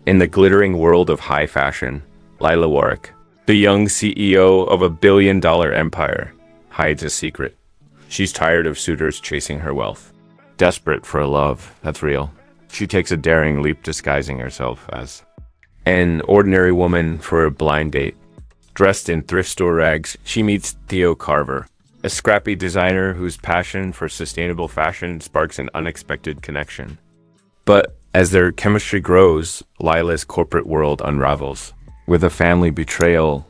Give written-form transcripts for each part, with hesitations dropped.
In the glittering world of high fashion, Lila Warrick, the young CEO of a billion-dollar empire, hides a secret. She's tired of suitors chasing her wealth. Desperate for a love that's real, she takes a daring leap disguising herself as an ordinary woman for a blind date. Dressed in thrift store rags, she meets Theo Carver, a scrappy designer whose passion for sustainable fashion sparks an unexpected connection. But as their chemistry grows, Lila's corporate world unravels, with a family betrayal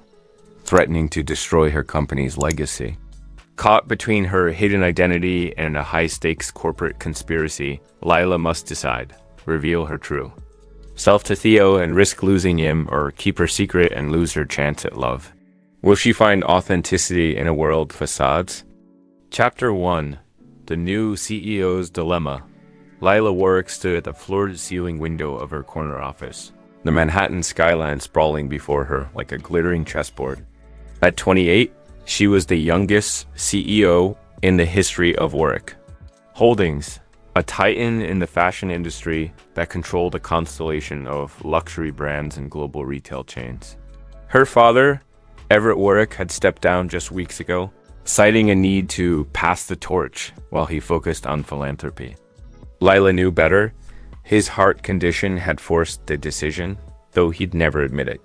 threatening to destroy her company's legacy. Caught between her hidden identity and a high-stakes corporate conspiracy, Lila must decide, reveal her true self to Theo and risk losing him, or keep her secret and lose her chance at love. Will she find authenticity in a world of facades? Chapter 1. The New CEO's Dilemma. Lila Warrick stood at the floor-to-ceiling window of her corner office, the Manhattan skyline sprawling before her like a glittering chessboard. At 28, she was the youngest CEO in the history of Warrick Holdings, a titan in the fashion industry that controlled a constellation of luxury brands and global retail chains. Her father, Everett Warrick, had stepped down just weeks ago, citing a need to pass the torch while he focused on philanthropy. Lila knew better. His heart condition had forced the decision, though he'd never admit it.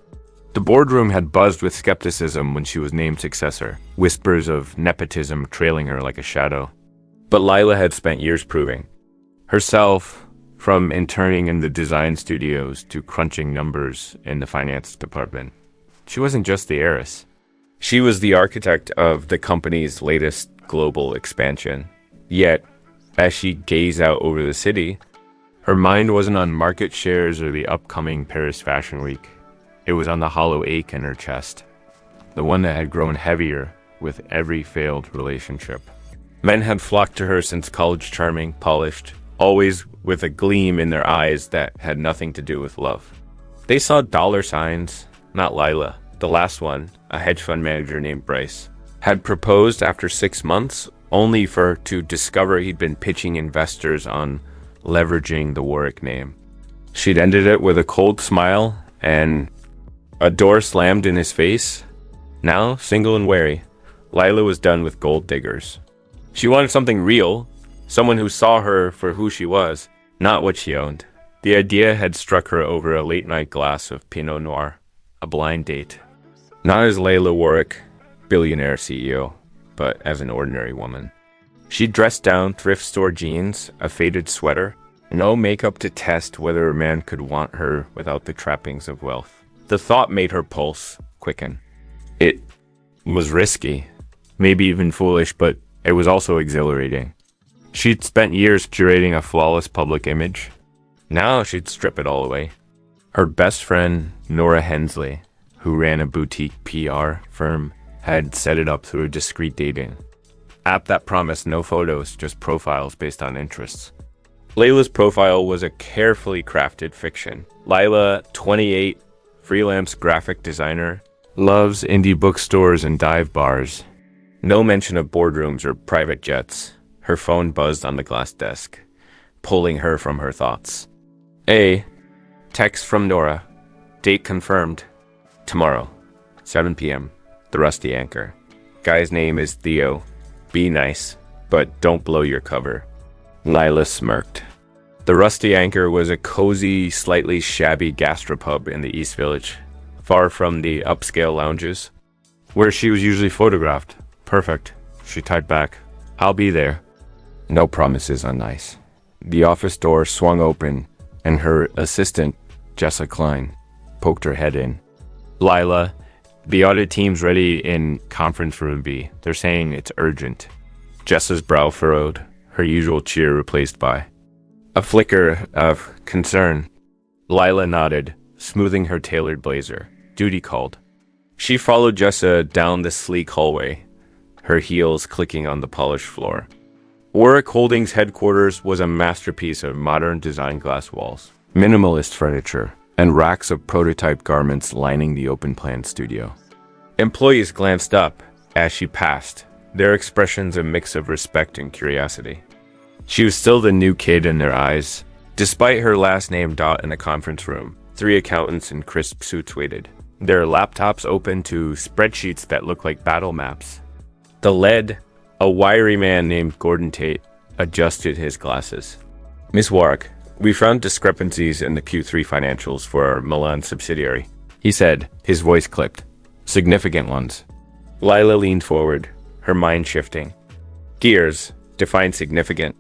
The boardroom had buzzed with skepticism when she was named successor, whispers of nepotism trailing her like a shadow. But Lila had spent years proving herself, from interning in the design studios to crunching numbers in the finance department. She wasn't just the heiress. She was the architect of the company's latest global expansion. Yet, as she gazed out over the city, her mind wasn't on market shares or the upcoming Paris Fashion Week. It was on the hollow ache in her chest, the one that had grown heavier with every failed relationship. Men had flocked to her since college, charming, polished, always with a gleam in their eyes that had nothing to do with love. They saw dollar signs, not Lila. The last one, a hedge fund manager named Bryce, had proposed after 6 months, only for her to discover he'd been pitching investors on leveraging the Warrick name. She'd ended it with a cold smile and a door slammed in his face. Now, single and wary, Lila was done with gold diggers. She wanted something real, someone who saw her for who she was, not what she owned. The idea had struck her over a late-night glass of Pinot Noir, a blind date. Not as Lila Warrick, billionaire CEO, but as an ordinary woman. She dressed down thrift store jeans, a faded sweater, no makeup to test whether a man could want her without the trappings of wealth. The thought made her pulse quicken. It was risky, maybe even foolish, but it was also exhilarating. She'd spent years curating a flawless public image. Now she'd strip it all away. Her best friend, Nora Hensley, who ran a boutique PR firm, had set it up through a discreet dating app that promised no photos, just profiles based on interests. Lila's profile was a carefully crafted fiction. Lila, 28, freelance graphic designer, loves indie bookstores and dive bars. No mention of boardrooms or private jets. Her phone buzzed on the glass desk, pulling her from her thoughts. Text from Nora. Date confirmed. Tomorrow, 7 p.m. The Rusty Anchor. Guy's name is Theo. Be nice, but don't blow your cover. Lila smirked. The Rusty Anchor was a cozy, slightly shabby gastropub in the East Village, far from the upscale lounges, where she was usually photographed. Perfect, she typed back. I'll be there. No promises on ice. The office door swung open, and her assistant, Jessa Klein, poked her head in. Lila, the audit team's ready in conference room B. They're saying it's urgent. Jessa's brow furrowed, her usual cheer replaced by a flicker of concern. Lila nodded, smoothing her tailored blazer. Duty called. She followed Jessa down the sleek hallway, her heels clicking on the polished floor. Warrick Holdings headquarters was a masterpiece of modern design glass walls, minimalist furniture, and racks of prototype garments lining the open-plan studio. Employees glanced up as she passed, their expressions a mix of respect and curiosity. She was still the new kid in their eyes. Despite her last name dot in the conference room, Three accountants in crisp suits waited, their laptops open to spreadsheets that looked like battle maps. The lead, a wiry man named Gordon Tate, adjusted his glasses. "Miss Warrick, we found discrepancies in the Q3 financials for our Milan subsidiary," he said, his voice clipped. "Significant ones." Lila leaned forward, her mind shifting. Gears, define significant.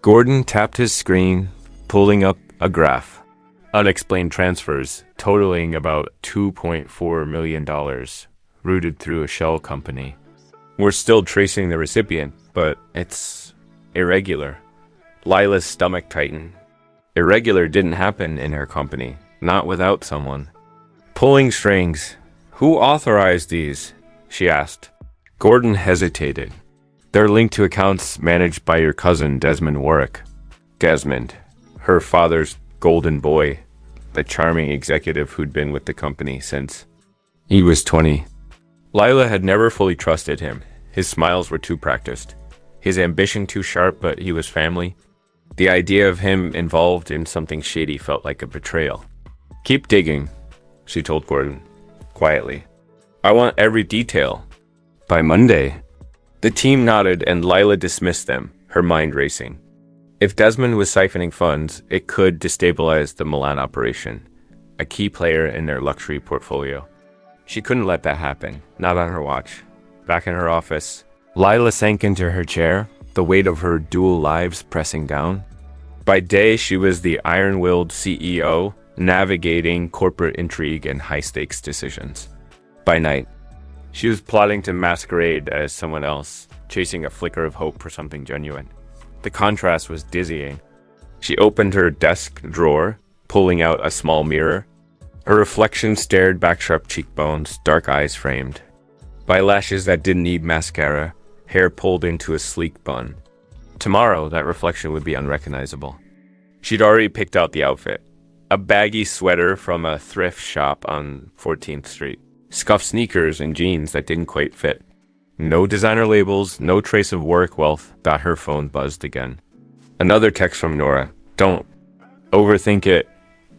Gordon tapped his screen, pulling up a graph. Unexplained transfers, totaling about $2.4 million, routed through a shell company. "We're still tracing the recipient, but it's irregular." Lila's stomach tightened. Irregular didn't happen in her company, not without someone. "Pulling strings. Who authorized these?" she asked. Gordon hesitated. "They're linked to accounts managed by your cousin, Desmond Warrick." Desmond, her father's golden boy, the charming executive who'd been with the company since he was 20. Lila had never fully trusted him. His smiles were too practiced, his ambition too sharp, but he was family. The idea of him involved in something shady felt like a betrayal. "Keep digging," she told Gordon, quietly. "I want every detail. By Monday." The team nodded and Lila dismissed them, her mind racing. If Desmond was siphoning funds, it could destabilize the Milan operation, a key player in their luxury portfolio. She couldn't let that happen, not on her watch. Back in her office, Lila sank into her chair, the weight of her dual lives pressing down. By day, she was the iron-willed CEO, navigating corporate intrigue and high-stakes decisions. By night, she was plotting to masquerade as someone else, chasing a flicker of hope for something genuine. The contrast was dizzying. She opened her desk drawer, pulling out a small mirror. Her reflection stared back sharp cheekbones, dark eyes framed by lashes that didn't need mascara, hair pulled into a sleek bun. Tomorrow, that reflection would be unrecognizable. She'd already picked out the outfit. A baggy sweater from a thrift shop on 14th Street. Scuffed sneakers and jeans that didn't quite fit. No designer labels, no trace of Warrick wealth. Thought her phone buzzed again. Another text from Nora. "Don't overthink it.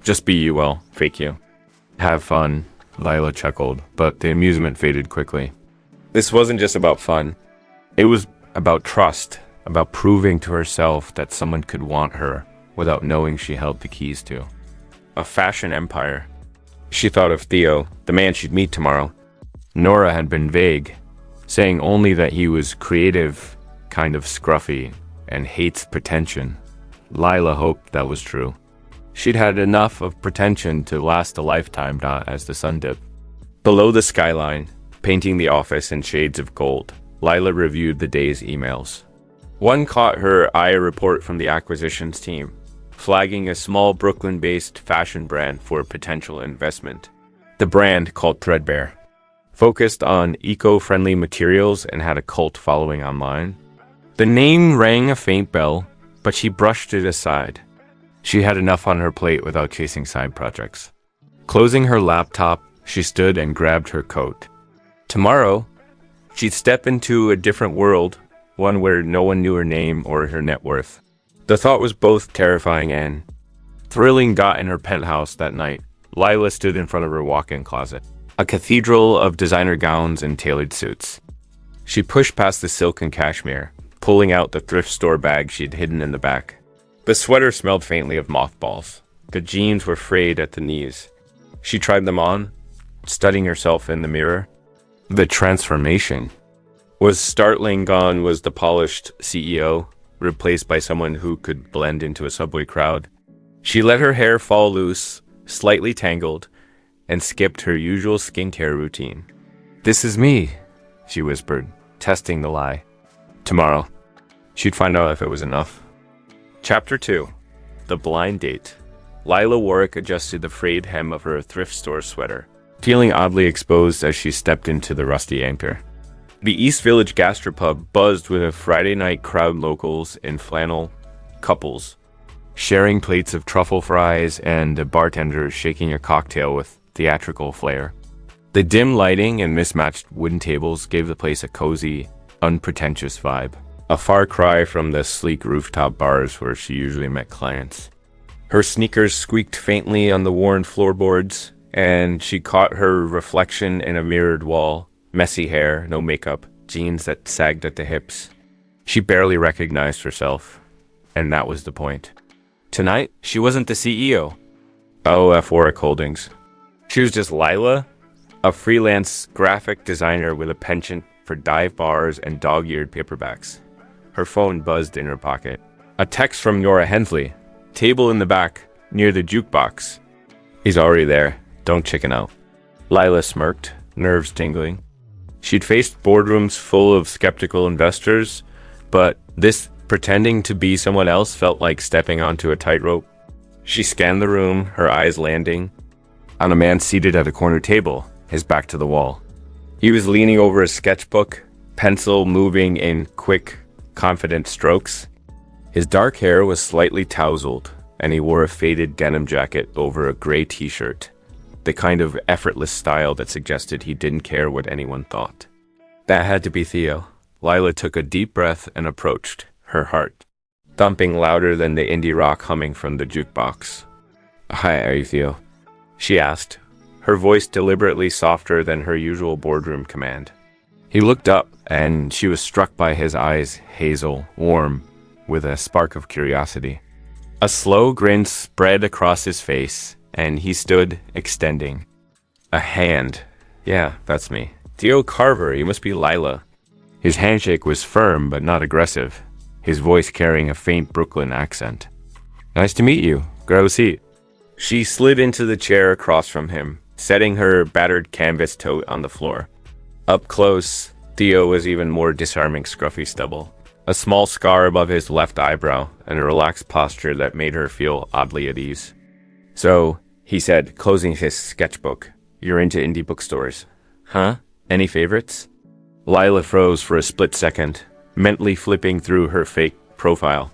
Just be you, well, fake you." "Have fun," Lila chuckled, but the amusement faded quickly. This wasn't just about fun. It was about trust, about proving to herself that someone could want her without knowing she held the keys to a fashion empire. She thought of Theo, the man she'd meet tomorrow. Nora had been vague, saying only that he was creative, kind of scruffy, and hates pretension. Lila hoped that was true. She'd had enough of pretension to last a lifetime, not as the sun dipped. Below the skyline, painting the office in shades of gold, Lila reviewed the day's emails. One caught her eye, a report from the acquisitions team, flagging a small Brooklyn-based fashion brand for potential investment. The brand, called Threadbare, focused on eco-friendly materials and had a cult following online. The name rang a faint bell, but she brushed it aside. She had enough on her plate without chasing side projects. Closing her laptop, she stood and grabbed her coat. Tomorrow, she'd step into a different world, one where no one knew her name or her net worth. The thought was both terrifying and thrilling. In her penthouse that night, Lila stood in front of her walk-in closet, a cathedral of designer gowns and tailored suits. She pushed past the silk and cashmere, pulling out the thrift store bag she'd hidden in the back. The sweater smelled faintly of mothballs. The jeans were frayed at the knees. She tried them on, studying herself in the mirror. The transformation was startling. Gone was the polished CEO, replaced by someone who could blend into a subway crowd. She let her hair fall loose, slightly tangled, and skipped her usual skincare routine. "This is me," she whispered, testing the lie. Tomorrow, she'd find out if it was enough. Chapter 2. The Blind Date. Lila Warrick adjusted the frayed hem of her thrift store sweater, feeling oddly exposed as she stepped into the rusty anchor. The East Village gastropub buzzed with a Friday night crowd, locals in flannel, couples sharing plates of truffle fries, and a bartender shaking a cocktail with theatrical flair. The dim lighting and mismatched wooden tables gave the place a cozy, unpretentious vibe, a far cry from the sleek rooftop bars where she usually met clients. Her sneakers squeaked faintly on the worn floorboards, and she caught her reflection in a mirrored wall. Messy hair, no makeup, jeans that sagged at the hips. She barely recognized herself, and that was the point. Tonight, she wasn't the CEO. OF Warrick Holdings. She was just Lila, a freelance graphic designer with a penchant for dive bars and dog-eared paperbacks. Her phone buzzed in her pocket. A text from Nora Hensley. Table in the back, near the jukebox. He's already there. Don't chicken out. Lila smirked, nerves tingling. She'd faced boardrooms full of skeptical investors, but this pretending to be someone else felt like stepping onto a tightrope. She scanned the room, her eyes landing on a man seated at a corner table, his back to the wall. He was leaning over a sketchbook, pencil moving in quick, confident strokes. His dark hair was slightly tousled, and he wore a faded denim jacket over a gray t-shirt, the kind of effortless style that suggested he didn't care what anyone thought. That had to be Theo. Lila took a deep breath and approached, her heart thumping louder than the indie rock humming from the jukebox. "Hi, are you Theo?" she asked, her voice deliberately softer than her usual boardroom command. He looked up, and she was struck by his eyes, hazel, warm, with a spark of curiosity. A slow grin spread across his face, and he stood, extending a hand. "Yeah, that's me. Theo Carver, you must be Lila." His handshake was firm but not aggressive, his voice carrying a faint Brooklyn accent. "Nice to meet you. Grab a seat." She slid into the chair across from him, setting her battered canvas tote on the floor. Up close, Theo was even more disarming scruffy stubble, a small scar above his left eyebrow, and a relaxed posture that made her feel oddly at ease. "So," he said, closing his sketchbook, "you're into indie bookstores. Huh? Any favorites?" Lila froze for a split second, mentally flipping through her fake profile.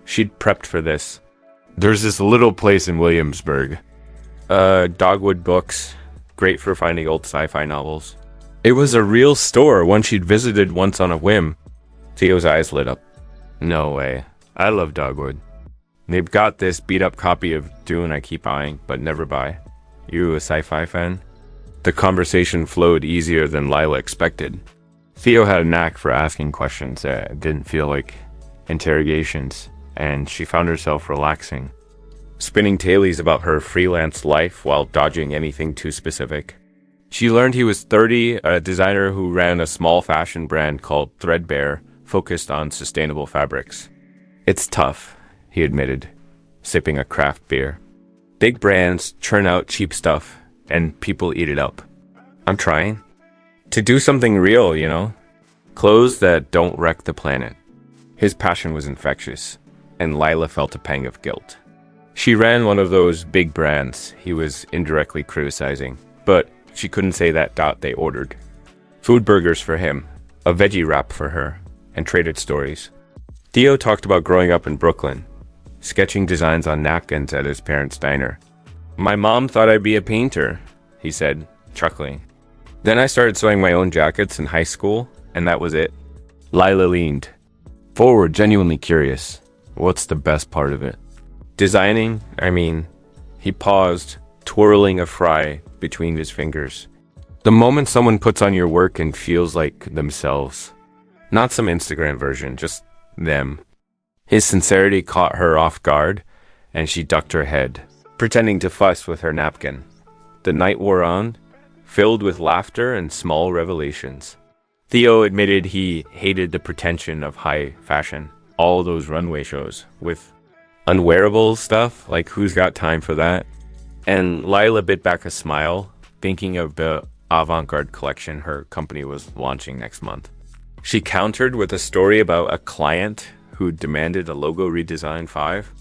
She'd prepped for this. "There's this little place in Williamsburg. Dogwood Books. Great for finding old sci-fi novels." It was a real store, one she'd visited once on a whim. Theo's eyes lit up. "No way. I love Dogwood. They've got this beat-up copy of Dune I keep eyeing, but never buy. You a sci-fi fan?" The conversation flowed easier than Lila expected. Theo had a knack for asking questions that didn't feel like interrogations, and she found herself relaxing, spinning tales about her freelance life while dodging anything too specific. She learned he was 30, a designer who ran a small fashion brand called Threadbare, focused on sustainable fabrics. "It's tough," he admitted, sipping a craft beer. "Big brands churn out cheap stuff, and people eat it up. I'm trying to do something real, you know? Clothes that don't wreck the planet." His passion was infectious, and Lila felt a pang of guilt. She ran one of those big brands he was indirectly criticizing, but she couldn't say that they ordered. Food burgers for him, a veggie wrap for her, and traded stories. Theo talked about growing up in Brooklyn, sketching designs on napkins at his parents' diner. "My mom thought I'd be a painter," he said, chuckling. "Then I started sewing my own jackets in high school, and that was it." Lila leaned forward, genuinely curious. "What's the best part of it?" "Designing, I mean." He paused, twirling a fry between his fingers. "The moment someone puts on your work and feels like themselves. Not some Instagram version, just them." His sincerity caught her off guard, and she ducked her head, pretending to fuss with her napkin. The night wore on, filled with laughter and small revelations. Theo admitted he hated the pretension of high fashion, all those runway shows, with unwearable stuff, like who's got time for that? And Lila bit back a smile, thinking of the avant-garde collection her company was launching next month. She countered with a story about a client who demanded a logo redesign 5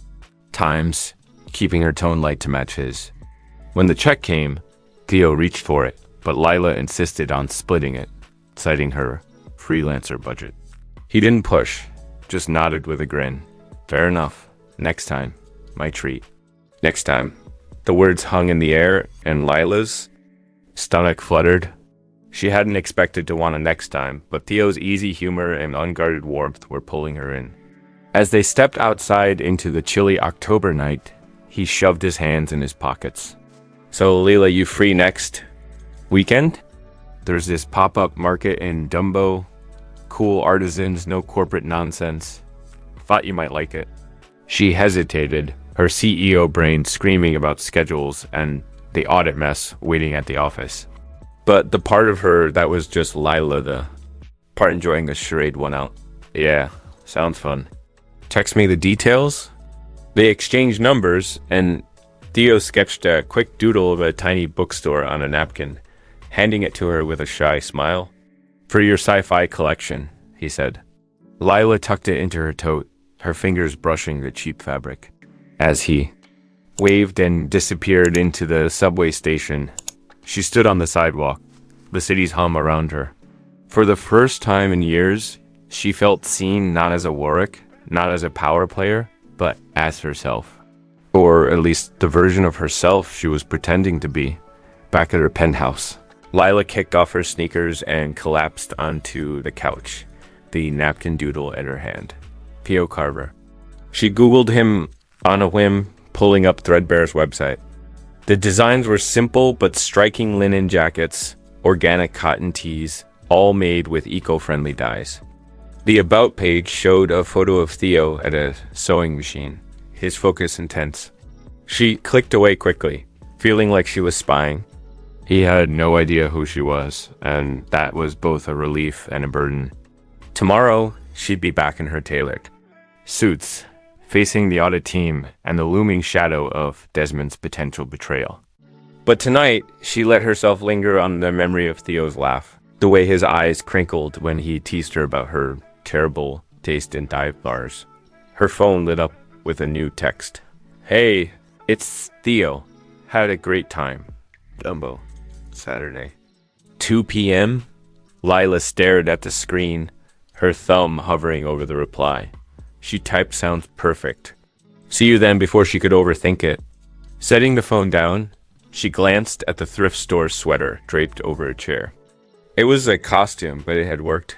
times, keeping her tone light to match his. When the check came, Theo reached for it, but Lila insisted on splitting it, citing her freelancer budget. He didn't push, just nodded with a grin. "Fair enough. Next time. My treat." Next time. The words hung in the air, and Lila's stomach fluttered. She hadn't expected to want a next time, but Theo's easy humor and unguarded warmth were pulling her in. As they stepped outside into the chilly October night, He shoved his hands in his pockets. So, Lila, you free next weekend? There's this pop-up market in Dumbo. Cool artisans, no corporate nonsense. Thought you might like it. She hesitated, her CEO brain screaming about schedules and the audit mess waiting at the office. But the part of her that was just Lila, the part enjoying the charade, won out. Yeah, sounds fun. Text me the details? They exchanged numbers, and Theo sketched a quick doodle of a tiny bookstore on a napkin, handing it to her with a shy smile. For your sci-fi collection, he said. Lila tucked it into her tote, her fingers brushing the cheap fabric. As he waved and disappeared into the subway station, she stood on the sidewalk, the city's hum around her. For the first time in years, she felt seen not as a Warrick, not as a power player, but as herself. Or at least the version of herself she was pretending to be, back at her penthouse. Lila kicked off her sneakers and collapsed onto the couch, the napkin doodle at her hand. Theo Carver. She Googled him on a whim, pulling up Threadbare's website. The designs were simple but striking linen jackets, organic cotton tees, all made with eco-friendly dyes. The About page showed a photo of Theo at a sewing machine, his focus intense. She clicked away quickly, feeling like she was spying. He had no idea who she was, and that was both a relief and a burden. Tomorrow, she'd be back in her tailored suits, facing the audit team and the looming shadow of Desmond's potential betrayal. But tonight, she let herself linger on the memory of Theo's laugh, the way his eyes crinkled when he teased her about her terrible taste in dive bars. Her phone lit up with a new text. Hey, it's Theo. Had a great time. Dumbo. Saturday. 2 p.m.? Lila stared at the screen, her thumb hovering over the reply. She typed sounds perfect. See you then before she could overthink it. Setting the phone down, she glanced at the thrift store sweater draped over a chair. It was a costume, but it had worked.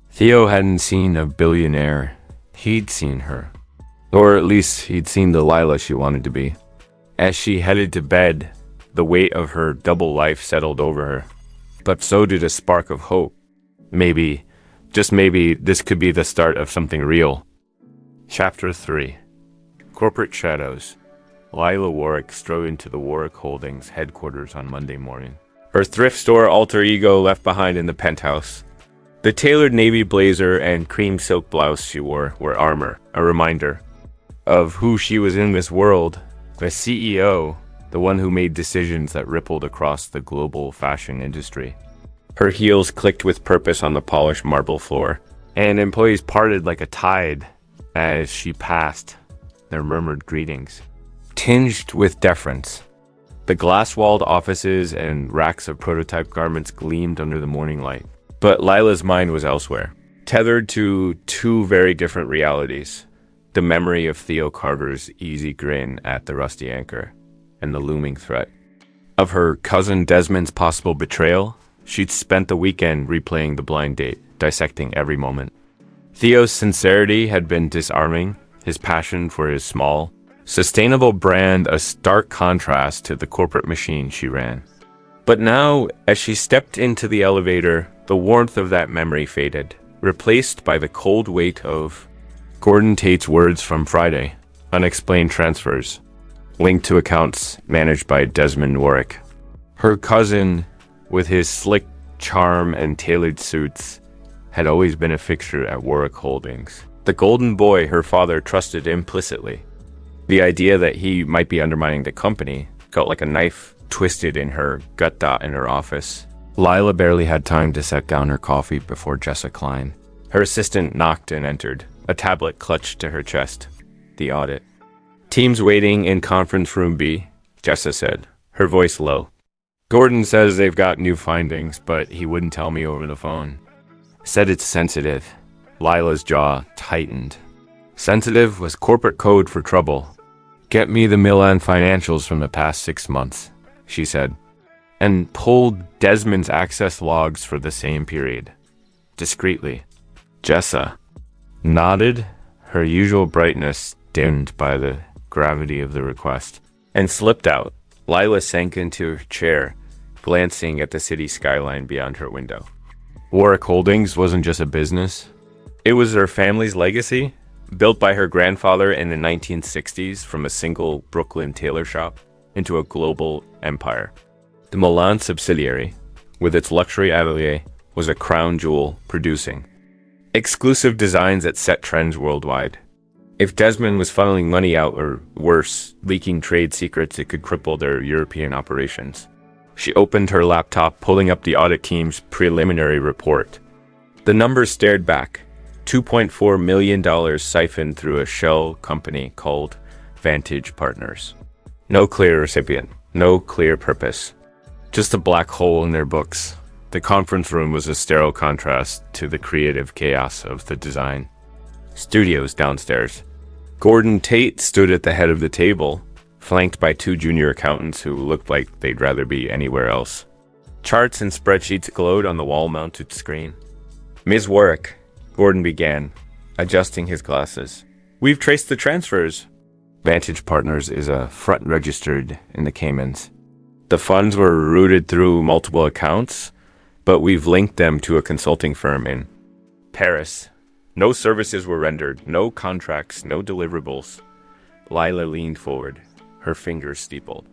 Theo hadn't seen a billionaire. He'd seen her. Or at least he'd seen the Lila she wanted to be. As she headed to bed, the weight of her double life settled over her. But so did a spark of hope. Maybe, just maybe, this could be the start of something real. Chapter 3. Corporate Shadows. Lila Warrick strode into the Warrick Holdings headquarters on Monday morning. Her thrift store alter ego left behind in the penthouse. The tailored navy blazer and cream silk blouse she wore were armor, a reminder of who she was in this world, the CEO, the one who made decisions that rippled across the global fashion industry. Her heels clicked with purpose on the polished marble floor, and employees parted like a tide as she passed, their murmured greetings, tinged with deference. The glass-walled offices and racks of prototype garments gleamed under the morning light. But Lila's mind was elsewhere, tethered to two very different realities. The memory of Theo Carver's easy grin at the Rusty Anchor, and the looming threat of her cousin Desmond's possible betrayal. She'd spent the weekend replaying the blind date, dissecting every moment. Theo's sincerity had been disarming, his passion for his small, sustainable brand a stark contrast to the corporate machine she ran. But now, as she stepped into the elevator, the warmth of that memory faded, replaced by the cold weight of Gordon Tate's words from Friday, unexplained transfers, linked to accounts managed by Desmond Warrick. Her cousin, with his slick charm and tailored suits, had always been a fixture at Warrick Holdings. The golden boy her father trusted implicitly. The idea that he might be undermining the company felt like a knife twisted in her gut dot in her office. Lila barely had time to set down her coffee before Jessa Klein. Her assistant knocked and entered, a tablet clutched to her chest. The audit. Teams waiting in conference room B, Jessa said, her voice low. Gordon says they've got new findings, but he wouldn't tell me over the phone. Said it's sensitive. Lila's jaw tightened. Sensitive was corporate code for trouble. Get me the Milan financials from the past 6 months, she said, and pulled Desmond's access logs for the same period. Discreetly. Jessa nodded, her usual brightness dimmed by the gravity of the request. and slipped out. Lila sank into her chair, glancing at the city skyline beyond her window. Warrick Holdings wasn't just a business. It was her family's legacy, built by her grandfather in the 1960s from a single Brooklyn tailor shop into a global empire. The Milan subsidiary, with its luxury atelier, was a crown jewel, producing exclusive designs that set trends worldwide. If Desmond was funneling money out, or worse, leaking trade secrets, it could cripple their European operations. She opened her laptop, pulling up the audit team's preliminary report. The numbers stared back. $2.4 million siphoned through a shell company called Vantage Partners. No clear recipient, no clear purpose. Just a black hole in their books. The conference room was a sterile contrast to the creative chaos of the design studios downstairs. Gordon Tate stood at the head of the table, flanked by two junior accountants who looked like they'd rather be anywhere else. Charts and spreadsheets glowed on the wall-mounted screen. "Ms. Warrick," Gordon began, adjusting his glasses. "We've traced the transfers." Vantage Partners is a front registered in the Caymans. The funds were routed through multiple accounts, but we've linked them to a consulting firm in Paris. No services were rendered, no contracts, no deliverables. Lila leaned forward, her fingers steepled.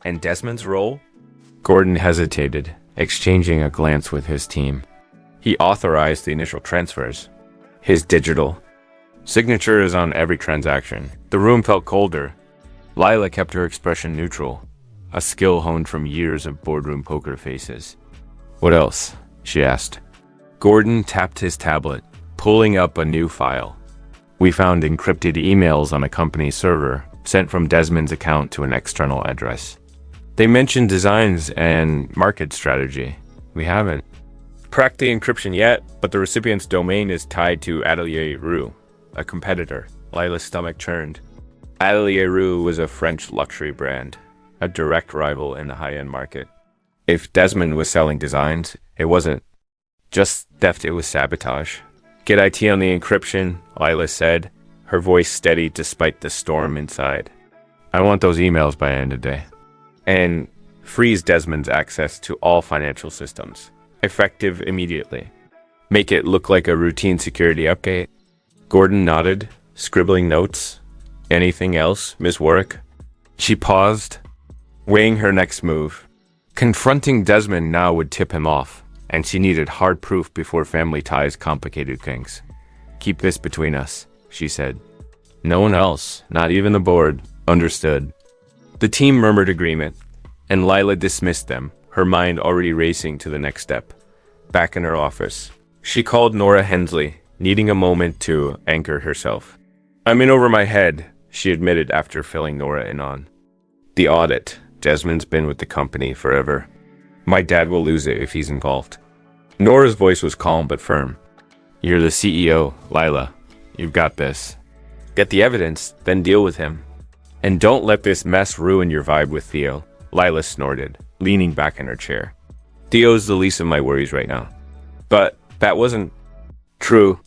"And Desmond's role?" Gordon hesitated, exchanging a glance with his team. He authorized the initial transfers. His digital signature is on every transaction. The room felt colder. Lila kept her expression neutral, a skill honed from years of boardroom poker faces. "What else?" she asked. Gordon tapped his tablet, pulling up a new file. "We found encrypted emails on a company server, sent from Desmond's account to an external address. They mentioned designs and market strategy. We haven't cracked the encryption yet, but the recipient's domain is tied to Atelier Rue, a competitor." Lila's stomach churned. Atelier Rue was a French luxury brand, a direct rival in the high-end market. If Desmond was selling designs, it wasn't just theft, it was sabotage. "Get IT on the encryption," Lila said, her voice steady despite the storm inside. "I want those emails by the end of the day. And freeze Desmond's access to all financial systems. Effective immediately. Make it look like a routine security update." Gordon nodded, scribbling notes. "Anything else, Miss Warrick?" She paused, weighing her next move. Confronting Desmond now would tip him off, and she needed hard proof before family ties complicated things. "Keep this between us," she said. "No one else, not even the board, understood." The team murmured agreement, and Lila dismissed them, her mind already racing to the next step. Back in her office, she called Nora Hensley, needing a moment to anchor herself. "I'm in over my head," she admitted after filling Nora in on the audit. "Desmond's been with the company forever. My dad will lose it if he's involved." Nora's voice was calm but firm. "You're the CEO, Lila. You've got this. Get the evidence, then deal with him. And don't let this mess ruin your vibe with Theo." Lila snorted, leaning back in her chair. "Theo's the least of my worries right now." But that wasn't true.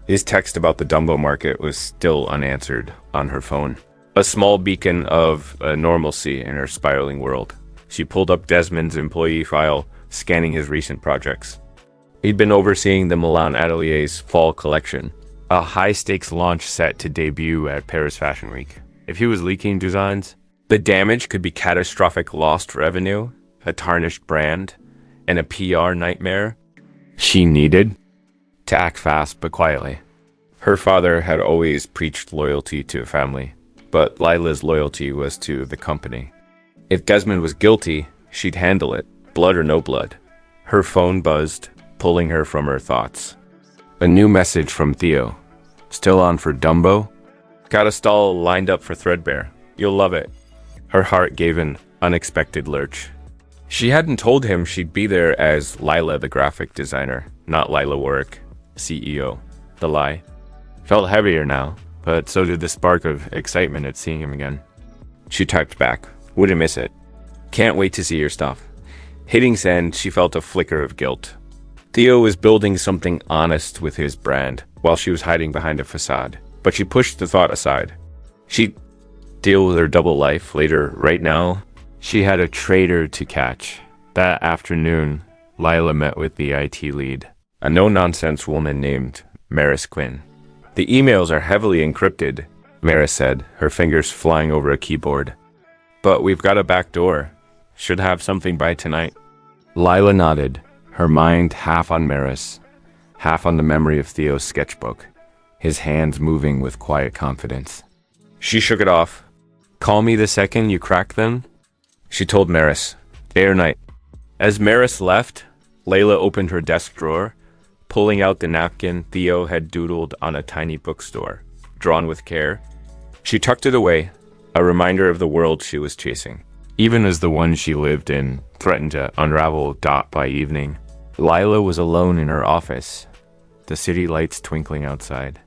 His text about the Dumbo market was still unanswered on her phone. A small beacon of normalcy in her spiraling world. She pulled up Desmond's employee file, scanning his recent projects. He'd been overseeing the Milan Atelier's fall collection, a high-stakes launch set to debut at Paris Fashion Week. If he was leaking designs, the damage could be catastrophic lost revenue, a tarnished brand, and a PR nightmare. She needed to act fast but quietly. Her father had always preached loyalty to a family, but Lila's loyalty was to the company. If Desmond was guilty, she'd handle it, blood or no blood. Her phone buzzed, pulling her from her thoughts. A new message from Theo. "Still on for Dumbo? Got a stall lined up for Threadbare. You'll love it." Her heart gave an unexpected lurch. She hadn't told him she'd be there as Lila the graphic designer, not Lila Warrick, CEO. The lie felt heavier now, but so did the spark of excitement at seeing him again. She typed back, "Wouldn't miss it. Can't wait to see your stuff." Hitting send, she felt a flicker of guilt. Theo was building something honest with his brand, while she was hiding behind a facade. But she pushed the thought aside. She'd deal with her double life later. Right now, she had a traitor to catch. That afternoon, Lila met with the IT lead, a no-nonsense woman named Maris Quinn. The emails are heavily encrypted, Maris said, her fingers flying over a keyboard. But we've got a back door. Should have something by tonight. Lila nodded, her mind half on Maris, half on the memory of Theo's sketchbook, his hands moving with quiet confidence. She shook it off. Call me the second you crack them, she told Maris, day or night. As Maris left, Layla opened her desk drawer, pulling out the napkin Theo had doodled on a tiny bookstore, drawn with care. She tucked it away, a reminder of the world she was chasing. Even as the one she lived in threatened to unravel by evening, Lila was alone in her office, the city lights twinkling outside.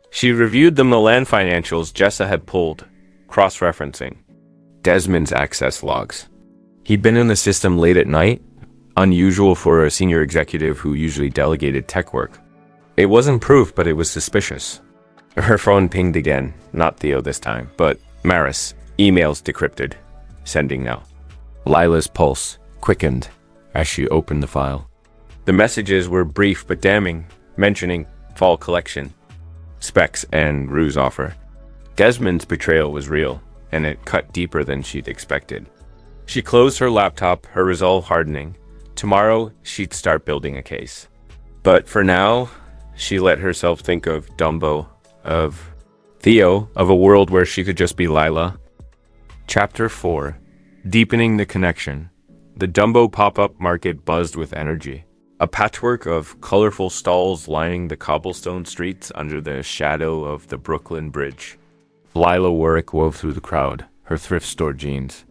She reviewed the Milan financials Jessa had pulled, cross-referencing Desmond's access logs. He'd been in the system late at night, unusual for a senior executive who usually delegated tech work. It wasn't proof, but it was suspicious. Her phone pinged again, not Theo this time, but Maris, emails decrypted, sending now. Lila's pulse quickened as she opened the file. The messages were brief but damning, mentioning fall collection, specs, and ruse offer. Desmond's betrayal was real, and it cut deeper than she'd expected. She closed her laptop, her resolve hardening. Tomorrow, she'd start building a case. But for now, she let herself think of Dumbo, of Theo, of a world where she could just be Lila. Chapter 4. Deepening the connection. The Dumbo pop-up market buzzed with energy. A patchwork of colorful stalls lining the cobblestone streets under the shadow of the Brooklyn Bridge. Lila Warrick wove through the crowd, her thrift store jeans,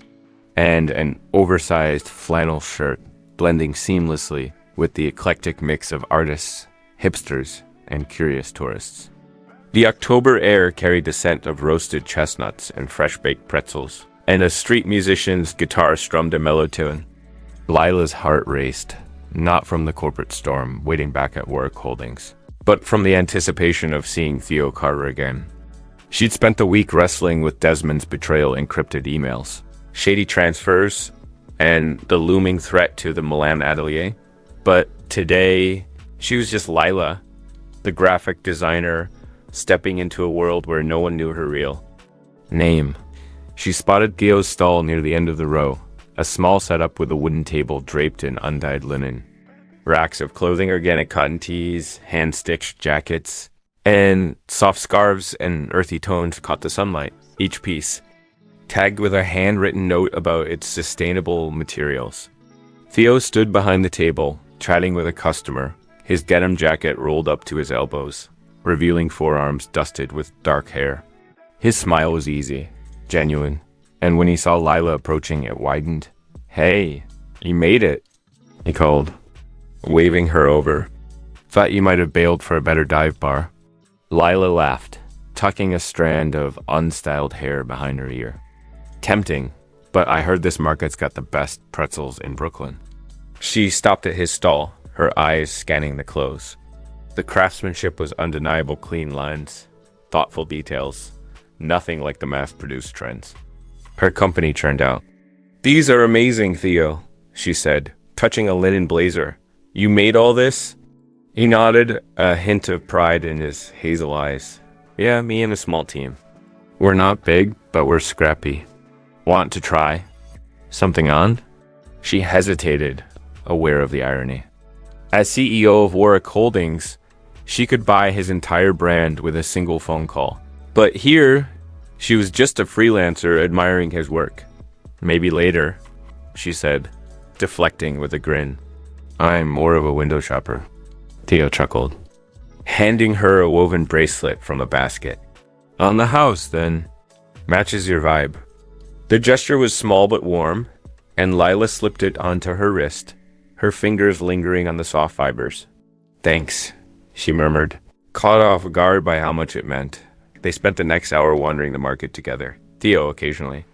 and an oversized flannel shirt, blending seamlessly with the eclectic mix of artists, hipsters, and curious tourists. The October air carried the scent of roasted chestnuts and fresh-baked pretzels, and a street musician's guitar strummed a mellow tune. Lila's heart raced, not from the corporate storm waiting back at Warrick Holdings, but from the anticipation of seeing Theo Carver again. She'd spent the week wrestling with Desmond's betrayal encrypted emails, shady transfers, and the looming threat to the Milan atelier. But today, she was just Lila, the graphic designer, stepping into a world where no one knew her real name. She spotted Theo's stall near the end of the row, a small setup with a wooden table draped in undyed linen. Racks of clothing, organic cotton tees, hand-stitched jackets, and soft scarves and earthy tones caught the sunlight, each piece tagged with a handwritten note about its sustainable materials. Theo stood behind the table, chatting with a customer, his denim jacket rolled up to his elbows, revealing forearms dusted with dark hair. His smile was easy, genuine, and when he saw Lila approaching, it widened. "Hey, you made it," he called, waving her over. "Thought you might have bailed for a better dive bar." Lila laughed, tucking a strand of unstyled hair behind her ear. "Tempting, but I heard this market's got the best pretzels in Brooklyn." She stopped at his stall, her eyes scanning the clothes. The craftsmanship was undeniable: clean lines, thoughtful details, nothing like the mass-produced trends her company churned out. "These are amazing, Theo," she said, touching a linen blazer. "You made all this?" He nodded, a hint of pride in his hazel eyes. "Yeah, me and a small team. We're not big, but we're scrappy. Want to try something on?" She hesitated, aware of the irony. As CEO of Warrick Holdings, she could buy his entire brand with a single phone call. But here, she was just a freelancer admiring his work. "Maybe later," she said, deflecting with a grin. "I'm more of a window shopper," Theo chuckled, handing her a woven bracelet from a basket. "On the house, then. Matches your vibe." The gesture was small but warm, and Lila slipped it onto her wrist, her fingers lingering on the soft fibers. "Thanks," she murmured, caught off guard by how much it meant. They spent the next hour wandering the market together, Theo occasionally,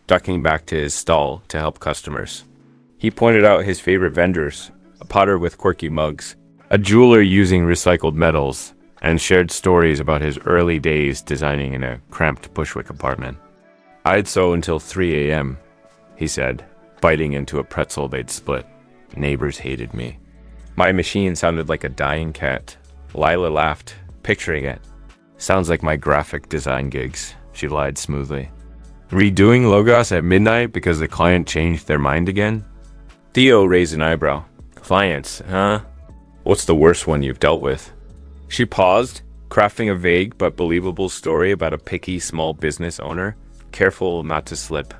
ducking back to his stall to help customers. He pointed out his favorite vendors, a potter with quirky mugs, a jeweler using recycled metals, and shared stories about his early days designing in a cramped Bushwick apartment. I'd sew until 3 a.m., he said, biting into a pretzel they'd split. Neighbors hated me. My machine sounded like a dying cat. Lila laughed, picturing it. Sounds like my graphic design gigs, she lied smoothly. Redoing logos at midnight because the client changed their mind again? Theo raised an eyebrow. Clients, huh? What's the worst one you've dealt with? She paused, crafting a vague but believable story about a picky small business owner, careful not to slip.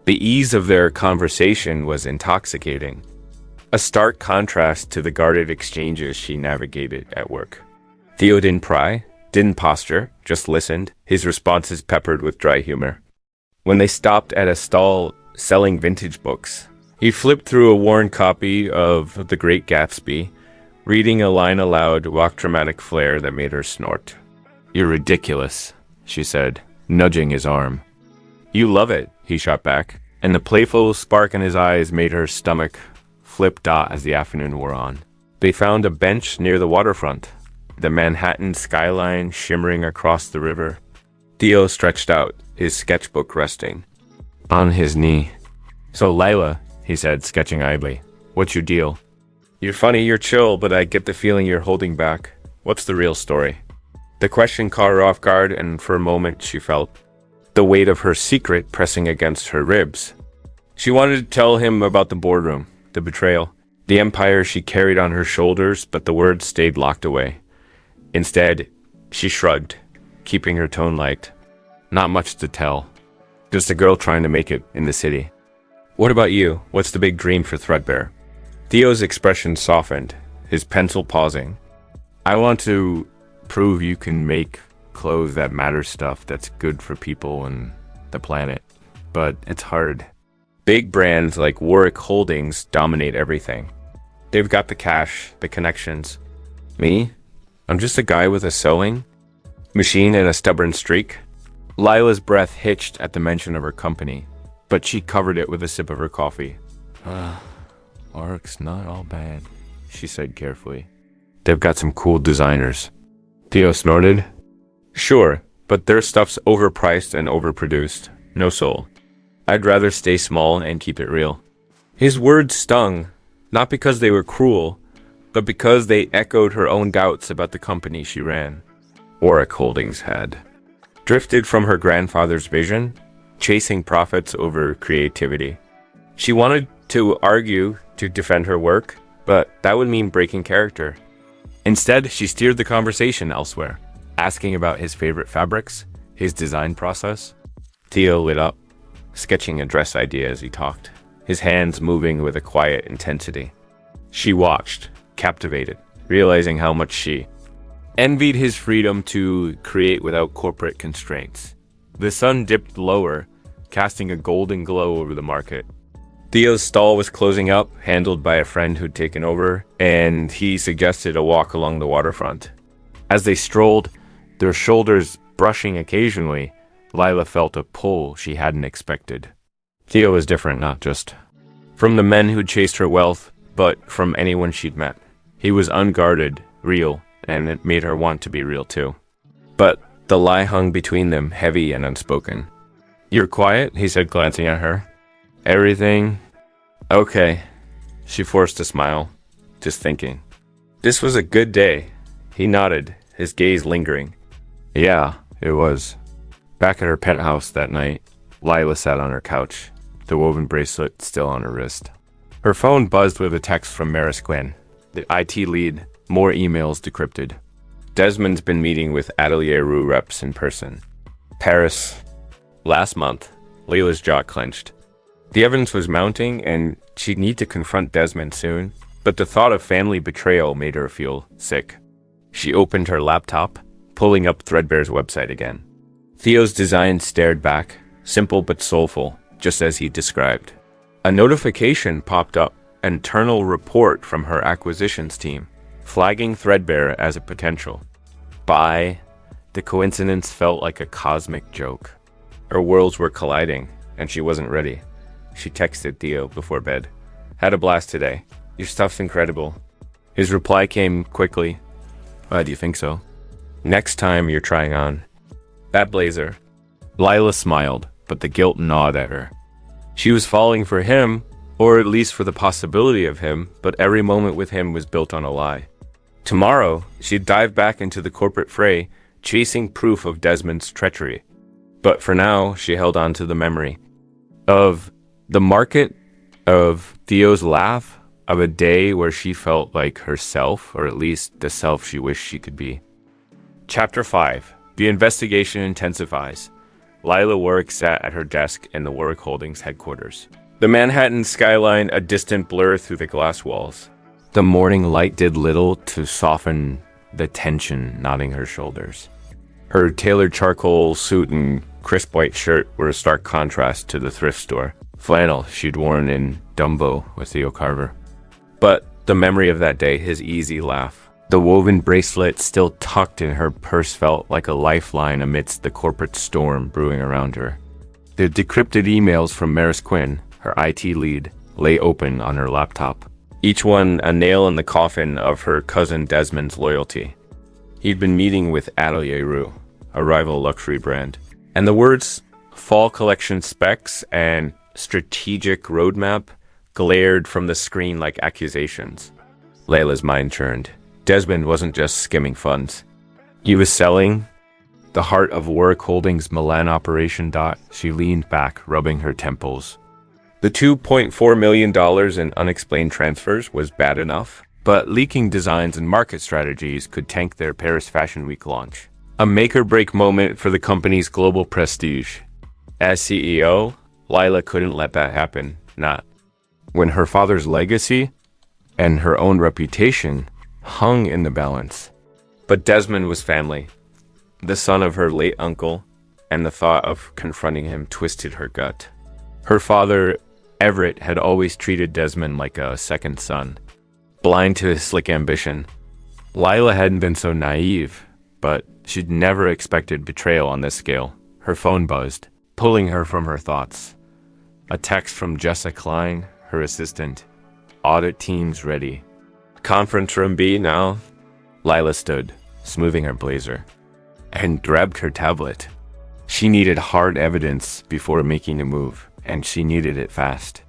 The ease of their conversation was intoxicating, a stark contrast to the guarded exchanges she navigated at work. Theo didn't pry, didn't posture, just listened, his responses peppered with dry humor. When they stopped at a stall selling vintage books, he flipped through a worn copy of The Great Gatsby, reading a line aloud with dramatic flair that made her snort. You're ridiculous, she said, nudging his arm. You love it, he shot back, and the playful spark in his eyes made her stomach flip dot as the afternoon wore on. They found a bench near the waterfront, the Manhattan skyline shimmering across the river. Theo stretched out, his sketchbook resting on his knee. So Lila, he said, sketching idly, what's your deal? You're funny, you're chill, but I get the feeling you're holding back. What's the real story? The question caught her off guard, and for a moment she felt the weight of her secret pressing against her ribs. She wanted to tell him about the boardroom, the betrayal, the empire she carried on her shoulders, but the words stayed locked away. Instead, she shrugged, keeping her tone light. Not much to tell. Just a girl trying to make it in the city. What about you? What's the big dream for Threadbare? Theo's expression softened, his pencil pausing. I want to prove you can make clothes that matter, stuff that's good for people and the planet. But it's hard. Big brands like Warrick Holdings dominate everything. They've got the cash, the connections. Me? I'm just a guy with a sewing machine and a stubborn streak. Lila's breath hitched at the mention of her company, but she covered it with a sip of her coffee. Warrick's not all bad, she said carefully. They've got some cool designers. Theo snorted. Sure, but their stuff's overpriced and overproduced. No soul. I'd rather stay small and keep it real. His words stung, not because they were cruel, but because they echoed her own doubts about the company she ran. Warrick Holdings had drifted from her grandfather's vision, chasing profits over creativity. She wanted to argue to defend her work, but that would mean breaking character. Instead, she steered the conversation elsewhere, asking about his favorite fabrics, his design process. Theo lit up, sketching a dress idea as he talked, his hands moving with a quiet intensity. She watched, captivated, realizing how much she envied his freedom to create without corporate constraints. The sun dipped lower, casting a golden glow over the market. Theo's stall was closing up, handled by a friend who'd taken over, and he suggested a walk along the waterfront. As they strolled, their shoulders brushing occasionally, Lila felt a pull she hadn't expected. Theo was different, not just from the men who'd chased her wealth, but from anyone she'd met. He was unguarded, real, and it made her want to be real too. But the lie hung between them, heavy and unspoken. You're quiet, he said, glancing at her. Everything okay. She forced a smile, just thinking. This was a good day. He nodded, his gaze lingering. Yeah, it was. Back at her penthouse that night, Lila sat on her couch, the woven bracelet still on her wrist. Her phone buzzed with a text from Maris Quinn, the IT lead, more emails decrypted. Desmond's been meeting with Atelier Rue reps in person. Paris. Last month, Lila's jaw clenched. The evidence was mounting, and she'd need to confront Desmond soon, but the thought of family betrayal made her feel sick. She opened her laptop, pulling up Threadbare's website again. Theo's design stared back, simple but soulful, just as he described. A notification popped up, an internal report from her acquisitions team, flagging Threadbare as a potential buy. The coincidence felt like a cosmic joke. Her worlds were colliding, and she wasn't ready. She texted Theo before bed. Had a blast today. Your stuff's incredible. His reply came quickly. Why do you think so? Next time you're trying on that blazer. Lila smiled, but the guilt gnawed at her. She was falling for him, or at least for the possibility of him, but every moment with him was built on a lie. Tomorrow, she'd dive back into the corporate fray, chasing proof of Desmond's treachery. But for now, she held on to the memory of the market, of Theo's laugh, of a day where she felt like herself, or at least the self she wished she could be. Chapter 5. The investigation intensifies. Lila Warrick sat at her desk in the Warrick Holdings headquarters. The Manhattan skyline a distant blur through the glass walls. The morning light did little to soften the tension knotting her shoulders. Her tailored charcoal suit and crisp white shirt were a stark contrast to the thrift store flannel she'd worn in Dumbo with Theo Carver. But the memory of that day, his easy laugh, the woven bracelet still tucked in her purse felt like a lifeline amidst the corporate storm brewing around her. The decrypted emails from Maris Quinn, her IT lead, lay open on her laptop, each one a nail in the coffin of her cousin Desmond's loyalty. He'd been meeting with Atelier Rue, a rival luxury brand, and the words fall collection specs and strategic roadmap glared from the screen like accusations. Layla's mind churned. Desmond wasn't just skimming funds. He was selling the heart of Warrick Holdings' Milan operation. She leaned back, rubbing her temples. The $2.4 million in unexplained transfers was bad enough, but leaking designs and market strategies could tank their Paris Fashion Week launch. A make-or-break moment for the company's global prestige. As CEO, Lila couldn't let that happen, not when her father's legacy and her own reputation hung in the balance. But Desmond was family, the son of her late uncle, and the thought of confronting him twisted her gut. Her father, Everett, had always treated Desmond like a second son, blind to his slick ambition. Lila hadn't been so naive, but she'd never expected betrayal on this scale. Her phone buzzed, pulling her from her thoughts. A text from Jessa Klein, her assistant. Audit team's ready. Conference room B now. Lila stood, smoothing her blazer, and grabbed her tablet. She needed hard evidence before making a move, and she needed it fast.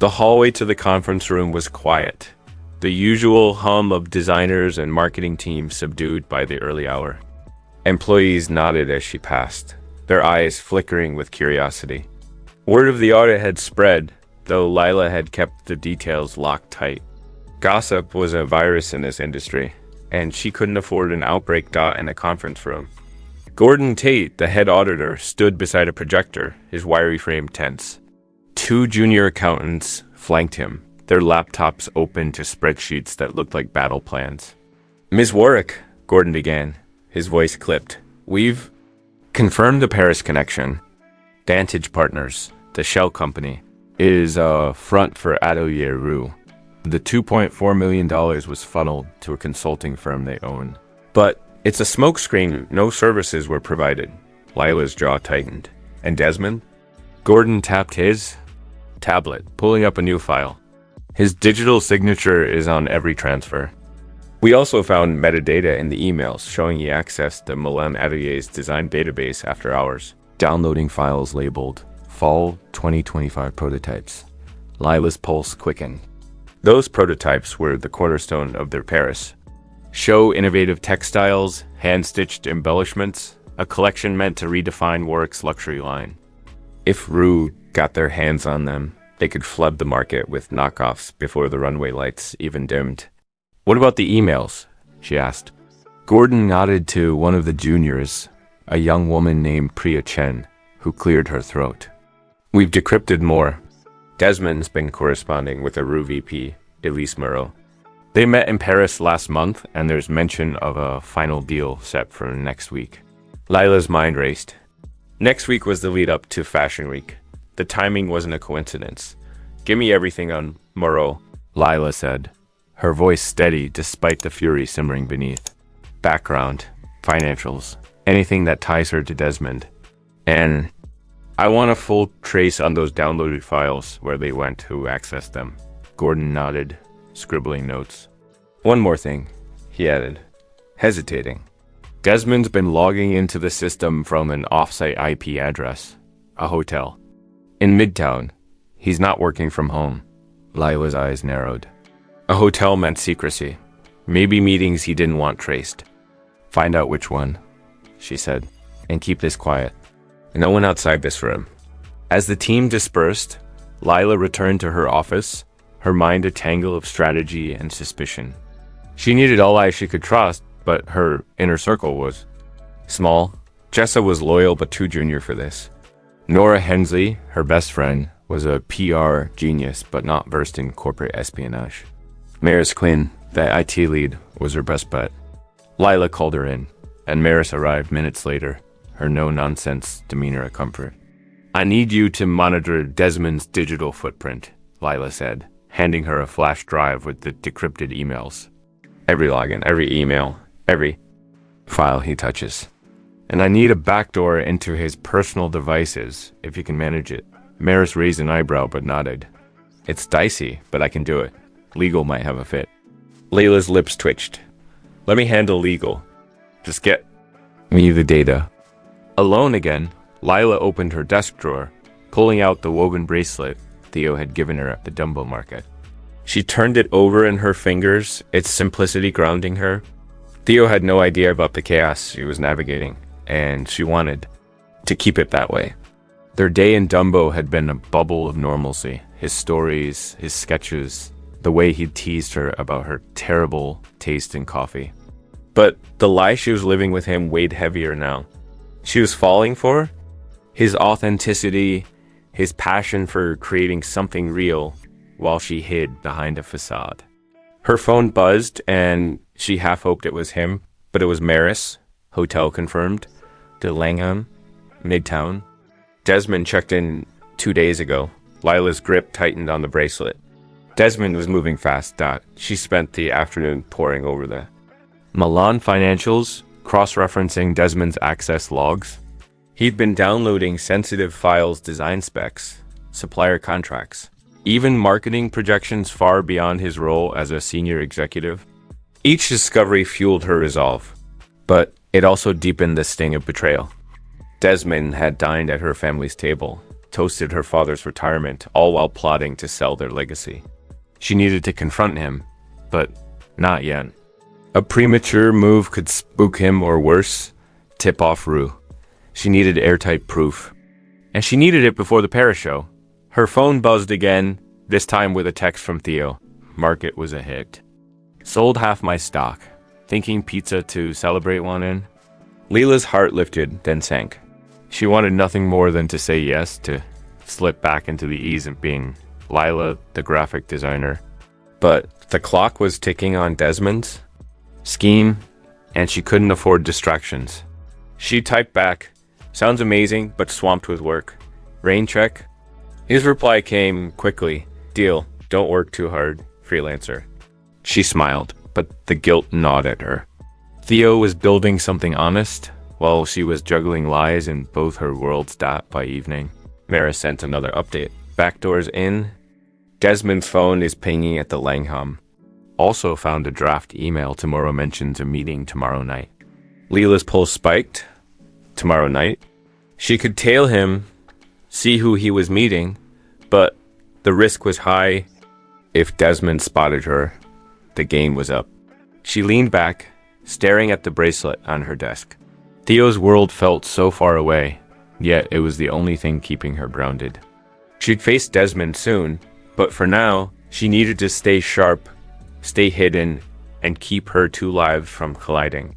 The hallway to the conference room was quiet, the usual hum of designers and marketing teams subdued by the early hour. Employees nodded as she passed, their eyes flickering with curiosity. Word of the audit had spread, though Lila had kept the details locked tight. Gossip was a virus in this industry, and she couldn't afford an outbreak in a conference room. Gordon Tate, the head auditor, stood beside a projector, his wiry frame tense. Two junior accountants flanked him, their laptops open to spreadsheets that looked like battle plans. "Ms. Warrick," Gordon began, his voice clipped. "We've confirmed the Paris connection. Vantage Partners, the shell company, is a front for Atelier Rue. The $2.4 million was funneled to a consulting firm they own. But it's a smokescreen. No services were provided." Lila's jaw tightened. "And Desmond?" Gordon tapped his tablet, pulling up a new file. "His digital signature is on every transfer. We also found metadata in the emails showing he accessed the Milan Atelier's design database after hours. Downloading files labeled Fall 2025 prototypes." Lila's pulse quickened. Those prototypes were the cornerstone of their Paris. Show innovative textiles, hand-stitched embellishments, a collection meant to redefine Warrick's luxury line. If Rue got their hands on them, they could flood the market with knockoffs before the runway lights even dimmed. "What about the emails?" she asked. Gordon nodded to one of the juniors, a young woman named Priya Chen, who cleared her throat. "We've decrypted more. Desmond's been corresponding with a Rue VP, Elise Moreau. They met in Paris last month, and there's mention of a final deal set for next week." Lila's mind raced. Next week was the lead-up to Fashion Week. The timing wasn't a coincidence. "Give me everything on Moreau," Lila said, her voice steady despite the fury simmering beneath. "Background, financials, anything that ties her to Desmond. And I want a full trace on those downloaded files, where they went, who accessed them." Gordon nodded, scribbling notes. "One more thing," he added, hesitating. "Desmond's been logging into the system from an off-site IP address, a hotel. In Midtown. He's not working from home. Lila's eyes narrowed. A hotel meant secrecy. Maybe meetings he didn't want traced. Find out which one, she said, and keep this quiet. No one outside this room. As the team dispersed, Lila returned to her office, her mind a tangle of strategy and suspicion. She needed allies she could trust, but her inner circle was small. Jessa was loyal but too junior for this. Nora Hensley, her best friend, was a PR genius but not versed in corporate espionage. Maris Quinn, the IT lead, was her best bet. Lila called her in, and Maris arrived minutes later, her no-nonsense demeanor a comfort. I need you to monitor Desmond's digital footprint, Lila said, handing her a flash drive with the decrypted emails. Every login, every email, every file he touches. And I need a backdoor into his personal devices, if you can manage it. Maris raised an eyebrow but nodded. It's dicey, but I can do it. Legal might have a fit. Layla's lips twitched. Let me handle legal. Just get me the data. Alone again, Lila opened her desk drawer, pulling out the woven bracelet Theo had given her at the Dumbo market. She turned it over in her fingers, its simplicity grounding her. Theo had no idea about the chaos she was navigating, and she wanted to keep it that way. Their day in Dumbo had been a bubble of normalcy. His stories, his sketches, the way he'd teased her about her terrible taste in coffee. But the lie she was living with him weighed heavier now. She was falling for his authenticity, his passion for creating something real, while she hid behind a facade. Her phone buzzed, and she half hoped it was him, but it was Maris, hotel confirmed, de Langham, Midtown. Desmond checked in 2 days ago. Lila's grip tightened on the bracelet. Desmond was moving fast. She spent the afternoon poring over the Milan financials, cross-referencing Desmond's access logs. He'd been downloading sensitive files, design specs, supplier contracts, even marketing projections far beyond his role as a senior executive. Each discovery fueled her resolve, but it also deepened the sting of betrayal. Desmond had dined at her family's table, toasted her father's retirement, all while plotting to sell their legacy. She needed to confront him, but not yet. A premature move could spook him or worse, tip off Rue. She needed airtight proof. And she needed it before the Paris show. Her phone buzzed again, this time with a text from Theo. Market was a hit. Sold half my stock. Thinking pizza to celebrate one in? Lila's heart lifted, then sank. She wanted nothing more than to say yes, to slip back into the ease of being Lila, the graphic designer. But the clock was ticking on Desmond's scheme, and she couldn't afford distractions. She typed back, sounds amazing, but swamped with work. Rain check? His reply came quickly. Deal. Don't work too hard. Freelancer. She smiled, but the guilt gnawed at her. Theo was building something honest, while she was juggling lies in both her worlds. By evening, Maris sent another update. Backdoors in. Desmond's phone is pinging at the Langham. Also found a draft email tomorrow mentions a meeting tomorrow night. Lila's pulse spiked. Tomorrow night? She could tail him, see who he was meeting, but the risk was high. If Desmond spotted her, the game was up. She leaned back, staring at the bracelet on her desk. Theo's world felt so far away, yet it was the only thing keeping her grounded. She'd face Desmond soon, but for now, she needed to stay sharp, stay hidden, and keep her two lives from colliding.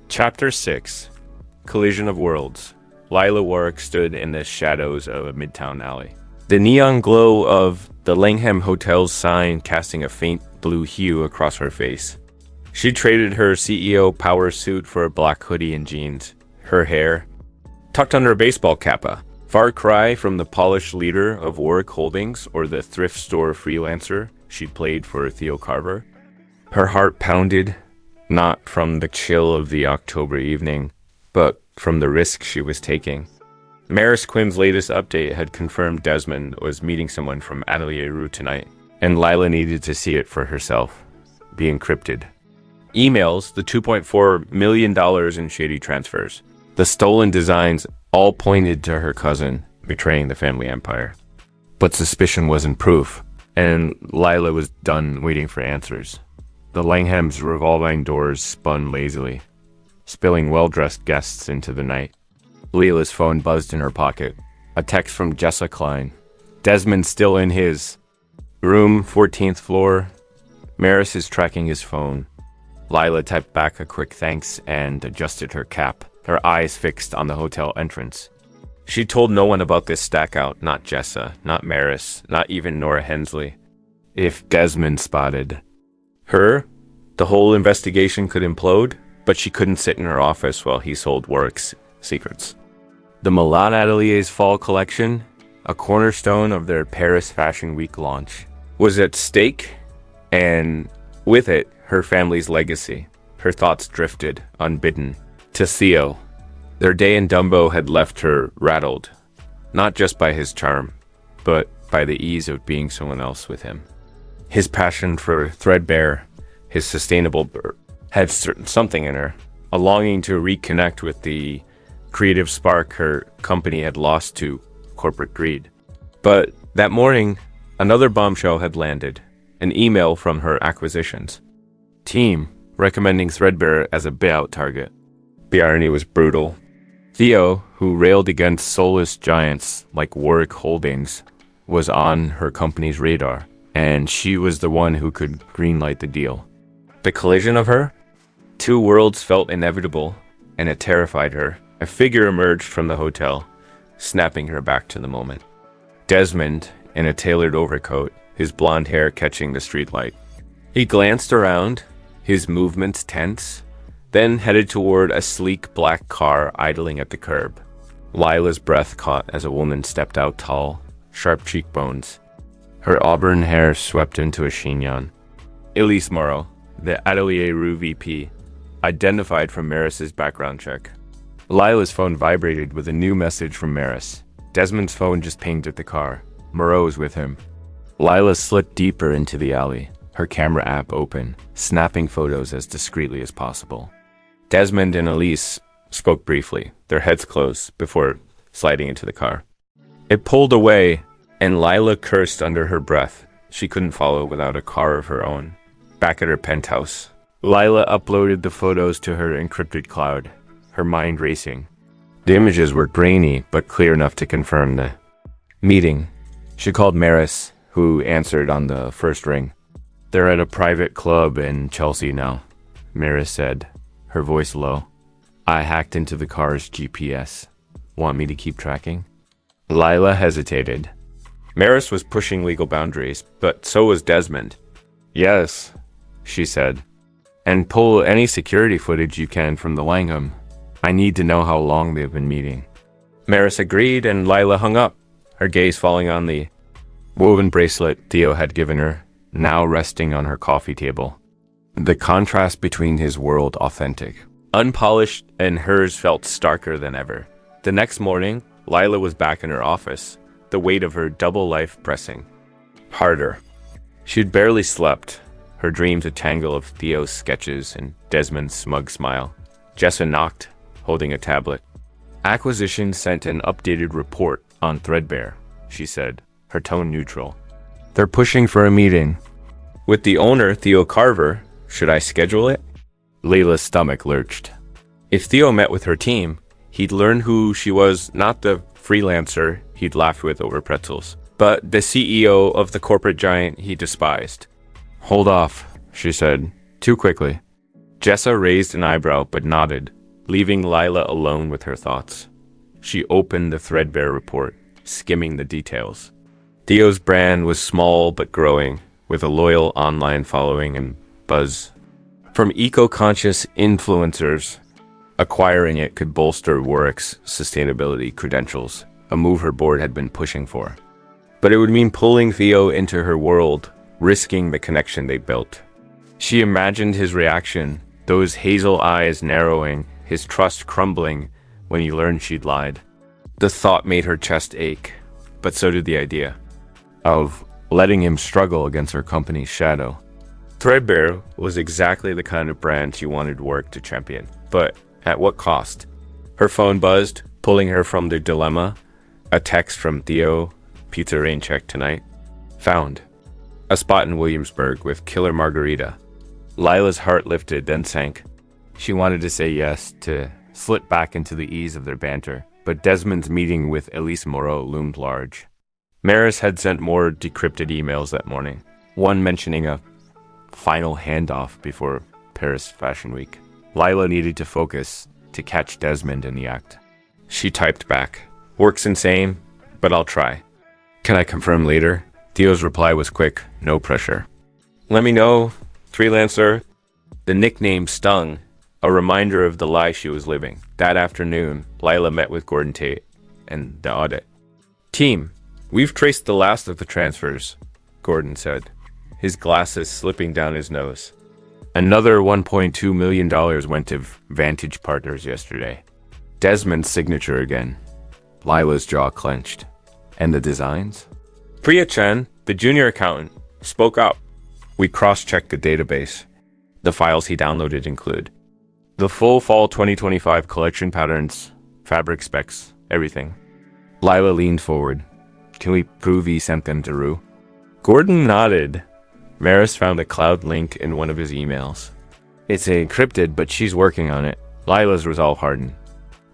Chapter 6. Collision of Worlds. Lila Warrick stood in the shadows of a midtown alley. The neon glow of the Langham Hotel's sign casting a faint blue hue across her face. She traded her CEO power suit for a black hoodie and jeans. Her hair tucked under a baseball kappa. Far cry from the polished leader of Warrick Holdings or the thrift store freelancer she'd played for Theo Carver. Her heart pounded, not from the chill of the October evening, but from the risk she was taking. Maris Quinn's latest update had confirmed Desmond was meeting someone from Atelier Rue tonight, and Lila needed to see it for herself. Be encrypted. Emails, the $2.4 million in shady transfers. The stolen designs all pointed to her cousin, betraying the family empire. But suspicion wasn't proof, and Lila was done waiting for answers. The Langhams' revolving doors spun lazily, spilling well-dressed guests into the night. Lila's phone buzzed in her pocket. A text from Jessa Klein. Desmond still in his room, 14th floor. Maris is tracking his phone. Lila typed back a quick thanks and adjusted her cap, her eyes fixed on the hotel entrance. She told no one about this stackout, not Jessa, not Maris, not even Nora Hensley. If Desmond spotted her, the whole investigation could implode, but she couldn't sit in her office while he sold Warrick's secrets. The Milan Atelier's fall collection, a cornerstone of their Paris Fashion Week launch, was at stake, and with it, her family's legacy. Her thoughts drifted, unbidden, to Theo. Their day in Dumbo had left her rattled, not just by his charm, but by the ease of being someone else with him. His passion for threadbare, his sustainable had something in her, a longing to reconnect with the creative spark her company had lost to corporate greed. But that morning, another bombshell had landed, an email from her acquisitions team recommending Threadbare as a buyout target. The irony was brutal. Theo, who railed against soulless giants like Warrick Holdings, was on her company's radar, and she was the one who could greenlight the deal. The collision of her? Two worlds felt inevitable, and it terrified her. A figure emerged from the hotel, snapping her back to the moment. Desmond, in a tailored overcoat, his blonde hair catching the streetlight. He glanced around, his movements tense, then headed toward a sleek black car idling at the curb. Lila's breath caught as a woman stepped out, tall, sharp cheekbones. Her auburn hair swept into a chignon. Elise Morrow, the Atelier Rue VP, identified from Maris's background check. Lila's phone vibrated with a new message from Maris. Desmond's phone just pinged at the car. Moreau's with him. Lila slid deeper into the alley, her camera app open, snapping photos as discreetly as possible. Desmond and Elise spoke briefly, their heads closed, before sliding into the car. It pulled away, and Lila cursed under her breath. She couldn't follow without a car of her own. Back at her penthouse, Lila uploaded the photos to her encrypted cloud, her mind racing. The images were grainy, but clear enough to confirm the meeting. She called Maris, who answered on the first ring. "They're at a private club in Chelsea now," Maris said, her voice low. "I hacked into the car's GPS. Want me to keep tracking?" Lila hesitated. Maris was pushing legal boundaries, but so was Desmond. "Yes," she said. "And pull any security footage you can from the Langham. I need to know how long they've been meeting." Maris agreed, and Lila hung up, her gaze falling on the woven bracelet Theo had given her, now resting on her coffee table. The contrast between his world authentic, unpolished, and hers felt starker than ever. The next morning, Lila was back in her office, the weight of her double life pressing harder. She'd barely slept, her dreams a tangle of Theo's sketches and Desmond's smug smile. Jessa knocked, holding a tablet. "Acquisition sent an updated report on Threadbare," she said, her tone neutral. "They're pushing for a meeting with the owner, Theo Carver. Should I schedule it?" Lila's stomach lurched. If Theo met with her team, he'd learn who she was, not the freelancer he'd laughed with over pretzels, but the CEO of the corporate giant he despised. "Hold off," she said, too quickly. Jessa raised an eyebrow but nodded, leaving Lila alone with her thoughts. She opened the Threadbare report, skimming the details. Theo's brand was small but growing, with a loyal online following and buzz. From eco-conscious influencers, acquiring it could bolster Warrick's sustainability credentials, a move her board had been pushing for. But it would mean pulling Theo into her world, risking the connection they built. She imagined his reaction, those hazel eyes narrowing, his trust crumbling when he learned she'd lied. The thought made her chest ache, but so did the idea of letting him struggle against her company's shadow. Threadbare was exactly the kind of brand she wanted Warrick to champion, but at what cost? Her phone buzzed, pulling her from the dilemma. A text from Theo, pizza rain check tonight. Found. A spot in Williamsburg with killer margarita. Lila's heart lifted, then sank. She wanted to say yes, to slip back into the ease of their banter, but Desmond's meeting with Elise Moreau loomed large. Maris had sent more decrypted emails that morning, one mentioning a final handoff before Paris Fashion Week. Lila needed to focus to catch Desmond in the act. She typed back, "Work's insane, but I'll try. Can I confirm later?" Theo's reply was quick, no pressure. "Let me know, freelancer." The nickname stung, a reminder of the lie she was living. That afternoon, Lila met with Gordon Tate and the audit. "Team, we've traced the last of the transfers," Gordon said, his glasses slipping down his nose. "Another $1.2 million went to Vantage Partners yesterday." Desmond's signature again. Lila's jaw clenched. "And the designs?" Priya Chen, the junior accountant, spoke up. "We cross-checked the database. The files he downloaded include the full fall 2025 collection patterns, fabric specs, everything." Lila leaned forward. "Can we prove he sent them to Rue?" Gordon nodded. Maris found a cloud link in one of his emails. "It's encrypted, but she's working on it." Lila's resolve hardened.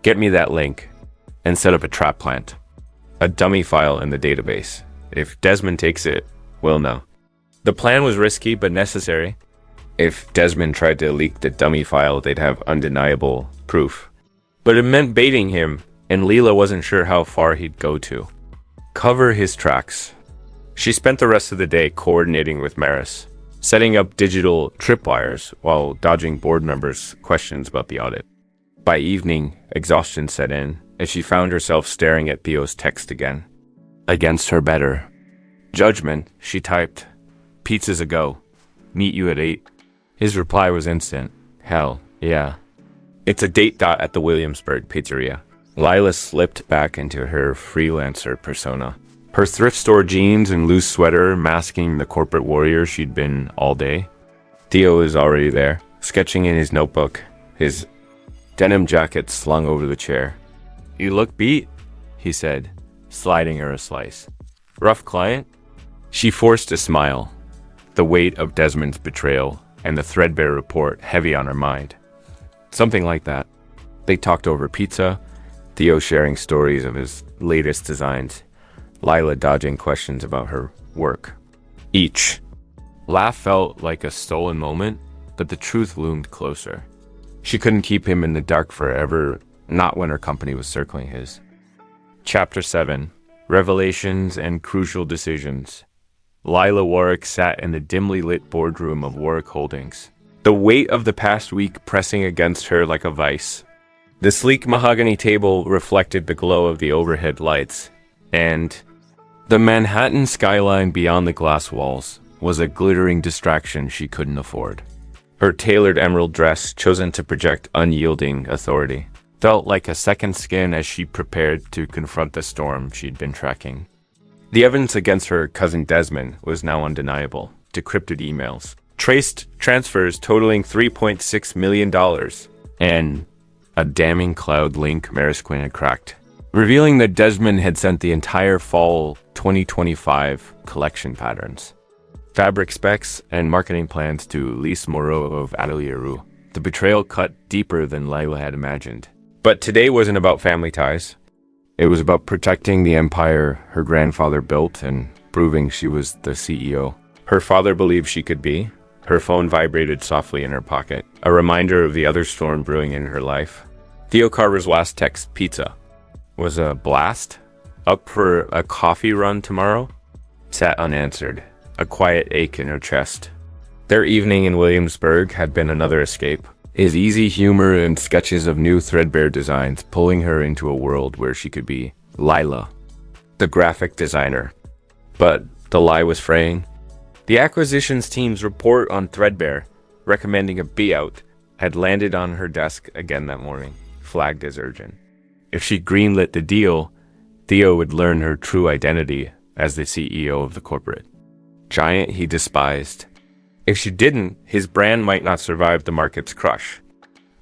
"Get me that link and set up a trap plant. A dummy file in the database. If Desmond takes it, we'll know." The plan was risky but necessary. If Desmond tried to leak the dummy file, they'd have undeniable proof. But it meant baiting him, and Lila wasn't sure how far he'd go to. Cover his tracks. She spent the rest of the day coordinating with Maris, setting up digital tripwires while dodging board members' questions about the audit. By evening, exhaustion set in as she found herself staring at Theo's text again. Against her better judgment, she typed, "Pizza's a go. Meet you at 8. His reply was instant. "Hell, yeah. It's a date dot at the Williamsburg pizzeria." Lila slipped back into her freelancer persona. Her thrift store jeans and loose sweater masking the corporate warrior she'd been all day. Theo is already there, sketching in his notebook, his denim jacket slung over the chair. "You look beat," he said, sliding her a slice. "Rough client?" She forced a smile, the weight of Desmond's betrayal and the threadbare report heavy on her mind. Something like that. They talked over pizza, Theo sharing stories of his latest designs, Lila dodging questions about her work. Each laugh felt like a stolen moment, but the truth loomed closer. She couldn't keep him in the dark forever, not when her company was circling his. Chapter 7. Revelations and Crucial Decisions. Lila Warrick sat in the dimly lit boardroom of Warrick Holdings, the weight of the past week pressing against her like a vice. The sleek mahogany table reflected the glow of the overhead lights, and the Manhattan skyline beyond the glass walls was a glittering distraction she couldn't afford. Her tailored emerald dress, chosen to project unyielding authority, felt like a second skin as she prepared to confront the storm she'd been tracking. The evidence against her cousin Desmond was now undeniable. Decrypted emails, traced transfers totaling $3.6 million, and a damning cloud link Maris Quinn had cracked, revealing that Desmond had sent the entire fall 2025 collection patterns, fabric specs, and marketing plans to Elise Moreau of Atelier Rue. The betrayal cut deeper than Lila had imagined. But today wasn't about family ties. It was about protecting the empire her grandfather built and proving she was the CEO her father believed she could be. Her phone vibrated softly in her pocket, a reminder of the other storm brewing in her life. Theo Carver's last text, "Pizza," was a blast. Up for a coffee run tomorrow? Sat unanswered, a quiet ache in her chest. Their evening in Williamsburg had been another escape. His easy humor and sketches of new threadbare designs pulling her into a world where she could be Lila, the graphic designer. But the lie was fraying. The acquisitions team's report on Threadbare, recommending a buyout, had landed on her desk again that morning, flagged as urgent. If she greenlit the deal, Theo would learn her true identity as the CEO of the corporate giant he despised. If she didn't, his brand might not survive the market's crush.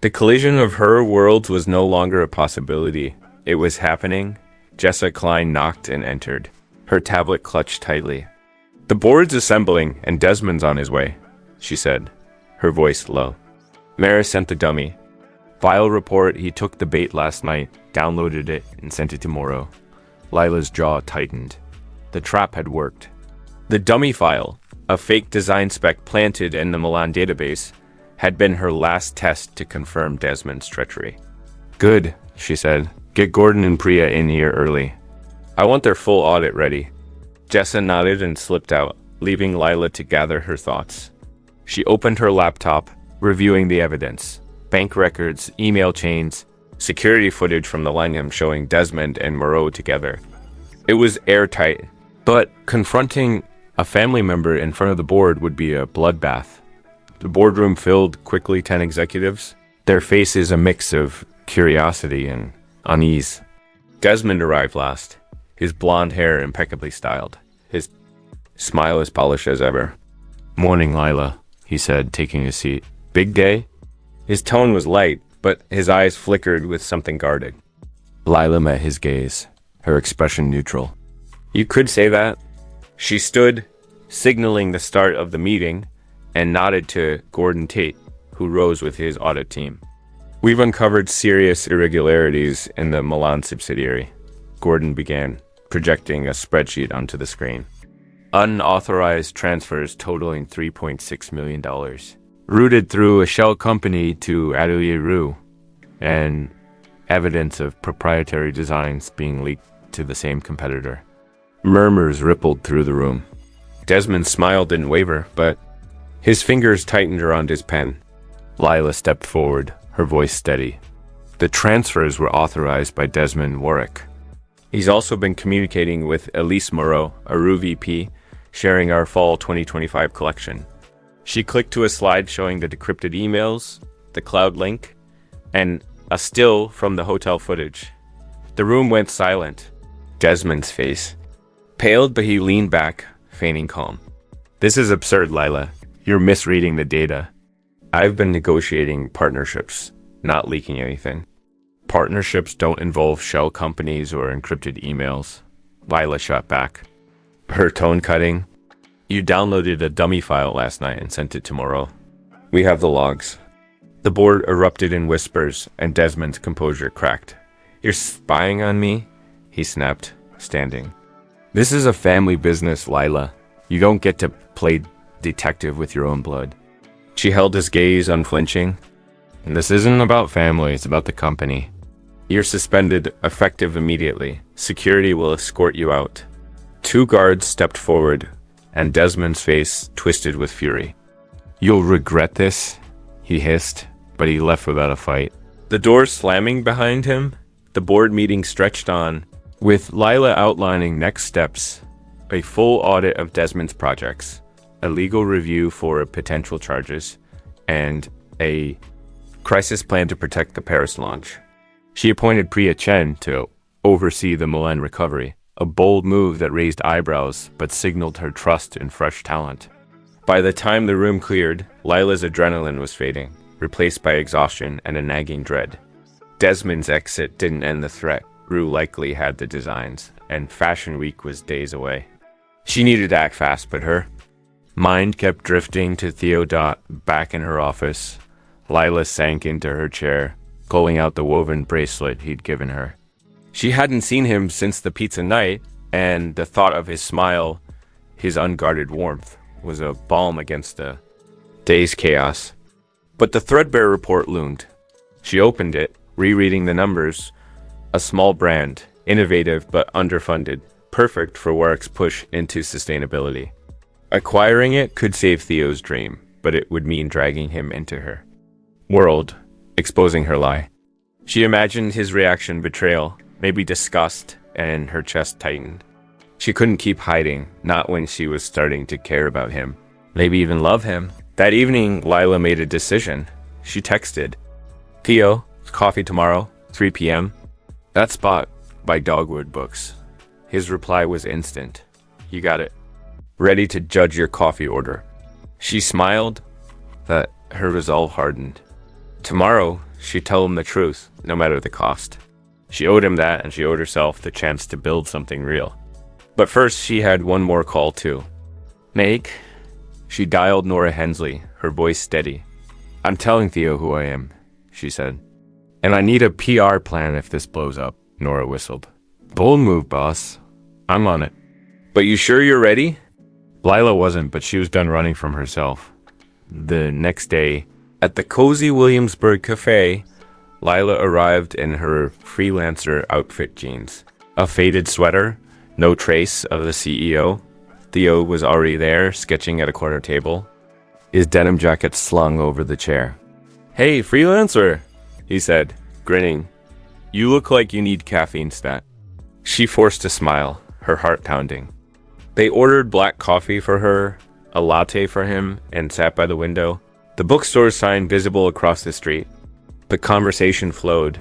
The collision of her worlds was no longer a possibility. It was happening, Jessa Klein knocked and entered, her tablet clutched tightly. "The board's assembling and Desmond's on his way," she said, her voice low. Maris sent the dummy. File report, he took the bait last night, downloaded it, and sent it tomorrow. Lila's jaw tightened. The trap had worked. The dummy file, a fake design spec planted in the Milan database, had been her last test to confirm Desmond's treachery. "Good," she said. "Get Gordon and Priya in here early. I want their full audit ready." Jessa nodded and slipped out, leaving Lila to gather her thoughts. She opened her laptop, reviewing the evidence. Bank records, email chains, security footage from the lineup showing Desmond and Moreau together. It was airtight, but confronting a family member in front of the board would be a bloodbath. The boardroom filled quickly 10 executives, their faces a mix of curiosity and unease. Desmond arrived last, his blonde hair impeccably styled, his smile as polished as ever. "Morning, Lila," he said, taking a seat. "Big day?" His tone was light, but his eyes flickered with something guarded. Lila met his gaze, her expression neutral. "You could say that." She stood, signaling the start of the meeting, and nodded to Gordon Tate, who rose with his audit team. "We've uncovered serious irregularities in the Milan subsidiary," Gordon began, projecting a spreadsheet onto the screen. "Unauthorized transfers totaling $3.6 million. Routed through a shell company to Atelier Rue, and evidence of proprietary designs being leaked to the same competitor." Murmurs rippled through the room. Desmond's smile didn't waver, but his fingers tightened around his pen. Lila stepped forward, her voice steady. "The transfers were authorized by Desmond Warrick. He's also been communicating with Elise Moreau, a Rue VP, sharing our fall 2025 collection." She clicked to a slide showing the decrypted emails, the cloud link, and a still from the hotel footage. The room went silent. Desmond's face paled, but he leaned back, feigning calm. "This is absurd, Lila. You're misreading the data. I've been negotiating partnerships, not leaking anything." "Partnerships don't involve shell companies or encrypted emails," Lila shot back, her tone cutting. "You downloaded a dummy file last night and sent it to Moreau. We have the logs." The board erupted in whispers, and Desmond's composure cracked. "You're spying on me?" he snapped, standing. "This is a family business, Lila. You don't get to play detective with your own blood." She held his gaze unflinching. "This isn't about family, it's about the company. You're suspended, effective immediately. Security will escort you out." 2 guards stepped forward, and Desmond's face twisted with fury. "You'll regret this," he hissed, but he left without a fight. The door slamming behind him, the board meeting stretched on, with Lila outlining next steps: a full audit of Desmond's projects, a legal review for potential charges, and a crisis plan to protect the Paris launch. She appointed Priya Chen to oversee the Milan recovery, a bold move that raised eyebrows but signaled her trust in fresh talent. By the time the room cleared, Lila's adrenaline was fading, replaced by exhaustion and a nagging dread. Desmond's exit didn't end the threat. Rue likely had the designs, and Fashion Week was days away. She needed to act fast, but her mind kept drifting to Theo back in her office. Lila sank into her chair, pulling out the woven bracelet he'd given her. She hadn't seen him since the pizza night, and the thought of his smile, his unguarded warmth, was a balm against the day's chaos. But the threadbare report loomed. She opened it, rereading the numbers. A small brand, innovative but underfunded, perfect for Warrick's push into sustainability. Acquiring it could save Theo's dream, but it would mean dragging him into her world, exposing her lie. She imagined his reaction: betrayal, maybe disgust, and her chest tightened. She couldn't keep hiding, not when she was starting to care about him, maybe even love him. That evening, Lila made a decision. She texted, "Theo, coffee tomorrow, 3 p.m. That spot by Dogwood Books." His reply was instant. "You got it. Ready to judge your coffee order." She smiled, that her resolve hardened. Tomorrow, she'd tell him the truth, no matter the cost. She owed him that, and she owed herself the chance to build something real. But first, she had one more call too. Meg? She dialed Nora Hensley, her voice steady. I'm telling Theo who I am, she said. And I need a PR plan if this blows up, Nora whistled. Bold move, boss. I'm on it. But you sure you're ready? Lila wasn't, but she was done running from herself. The next day, at the cozy Williamsburg cafe, Lila arrived in her freelancer outfit jeans. A faded sweater, no trace of the CEO. Theo was already there, sketching at a corner table, his denim jacket slung over the chair. Hey, freelancer, he said, grinning. You look like you need caffeine stat. She forced a smile, her heart pounding. They ordered black coffee for her, a latte for him, and sat by the window. The bookstore sign visible across the street. The conversation flowed,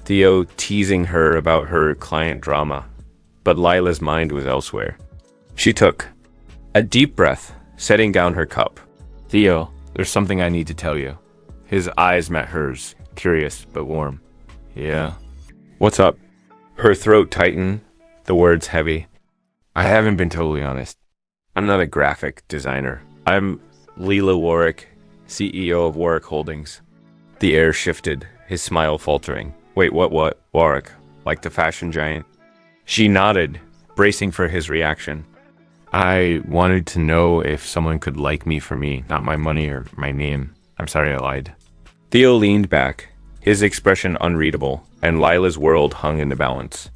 Theo teasing her about her client drama. But Lila's mind was elsewhere. She took a deep breath, setting down her cup. Theo, there's something I need to tell you. His eyes met hers, curious but warm. Yeah. What's up? Her throat tightened, the words heavy. I haven't been totally honest. I'm not a graphic designer. I'm Lila Warrick, CEO of Warrick Holdings. The air shifted, his smile faltering. Wait, what? Warrick, like the fashion giant? She nodded, bracing for his reaction. I wanted to know if someone could like me for me, not my money or my name. I'm sorry I lied. Theo leaned back, his expression unreadable, and Lila's world hung in the balance.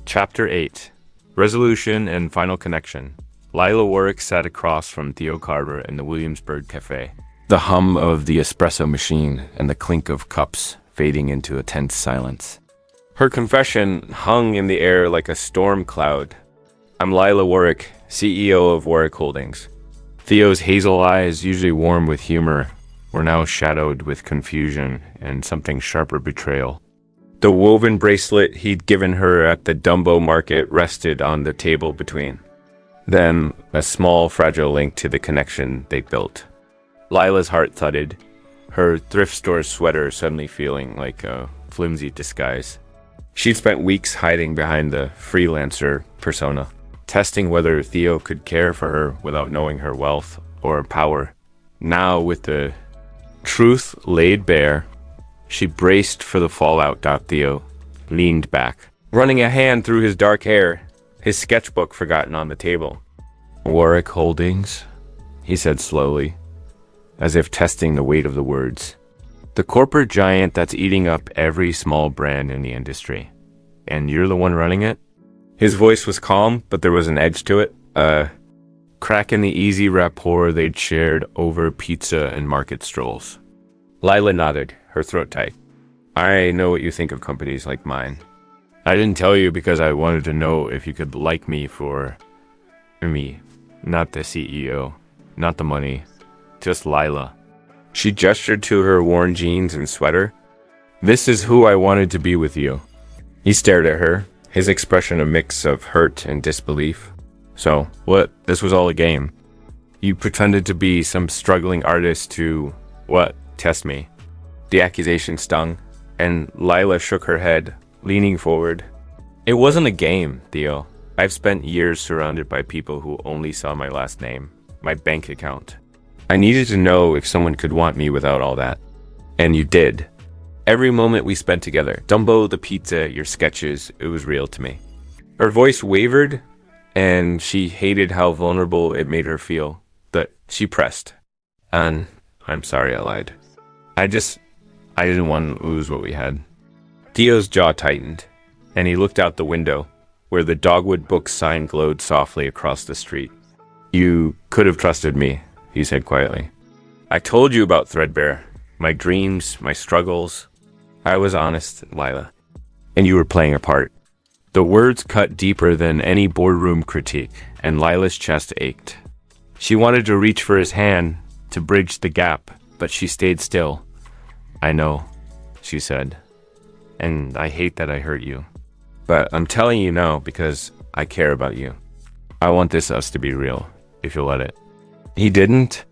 Chapter 8. Resolution and Final Connection. Lila Warrick sat across from Theo Carver in the Williamsburg cafe. The hum of the espresso machine and the clink of cups fading into a tense silence. Her confession hung in the air like a storm cloud. I'm Lila Warrick, CEO of Warrick Holdings. Theo's hazel eyes, usually warm with humor, were now shadowed with confusion and something sharper betrayal. The woven bracelet he'd given her at the Dumbo market rested on the table between. Then, a small, fragile link to the connection they built. Lila's heart thudded, her thrift store sweater suddenly feeling like a flimsy disguise. She'd spent weeks hiding behind the freelancer persona, testing whether Theo could care for her without knowing her wealth or power. Now, with the truth laid bare, she braced for the fallout. Theo leaned back, running a hand through his dark hair, his sketchbook forgotten on the table. Warrick Holdings, he said slowly, as if testing the weight of the words. The corporate giant that's eating up every small brand in the industry. And you're the one running it? His voice was calm, but there was an edge to it. A crack in the easy rapport they'd shared over pizza and market strolls. Lila nodded, her throat tight. I know what you think of companies like mine. I didn't tell you because I wanted to know if you could like me for me, not the CEO, not the money, just Lila. She gestured to her worn jeans and sweater. This is who I wanted to be with you. He stared at her, his expression a mix of hurt and disbelief. So, what? This was all a game. You pretended to be some struggling artist to, what, test me? The accusation stung, and Lila shook her head, leaning forward. It wasn't a game, Theo. I've spent years surrounded by people who only saw my last name, my bank account. I needed to know if someone could want me without all that. And you did. Every moment we spent together, Dumbo, the pizza, your sketches, it was real to me. Her voice wavered, and she hated how vulnerable it made her feel. But she pressed. And I'm sorry I lied. I didn't want to lose what we had. Theo's jaw tightened, and he looked out the window, where the Dogwood book sign glowed softly across the street. You could have trusted me, he said quietly. I told you about Threadbare, my dreams, my struggles. I was honest, Lila. And you were playing a part. The words cut deeper than any boardroom critique, and Lila's chest ached. She wanted to reach for his hand to bridge the gap, but she stayed still. I know, she said, and I hate that I hurt you. But I'm telling you now because I care about you. I want this us to be real, if you'll let it. He didn't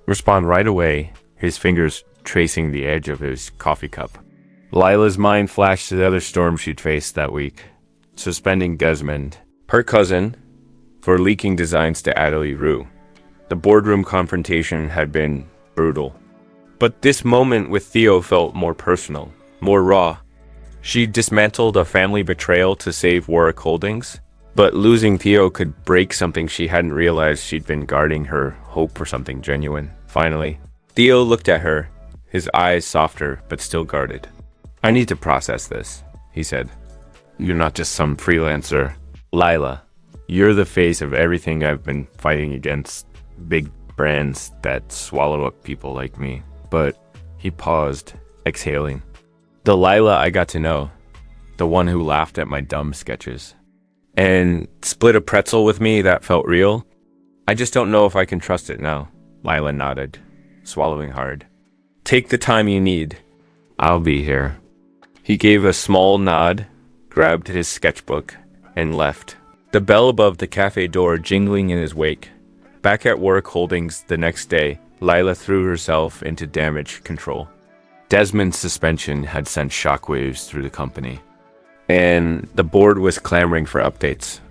respond right away, his fingers tracing the edge of his coffee cup. Lila's mind flashed to the other storm she'd faced that week. Suspending Desmond, her cousin, for leaking designs to Adelie Rue. The boardroom confrontation had been brutal. But this moment with Theo felt more personal, more raw. She dismantled a family betrayal to save Warrick Holdings, but losing Theo could break something she hadn't realized she'd been guarding, her hope for something genuine. Finally, Theo looked at her, his eyes softer but still guarded. "I need to process this," he said. "You're not just some freelancer. Lila, you're the face of everything I've been fighting against. Big brands that swallow up people like me." But he paused, exhaling. "The Lila I got to know. The one who laughed at my dumb sketches. And split a pretzel with me that felt real. I just don't know if I can trust it now." Lila nodded, swallowing hard. "Take the time you need. I'll be here." He gave a small nod, grabbed his sketchbook, and left. The bell above the cafe door jingling in his wake. Back at Warrick Holdings the next day, Lila threw herself into damage control. Desmond's suspension had sent shockwaves through the company, and the board was clamoring for updates.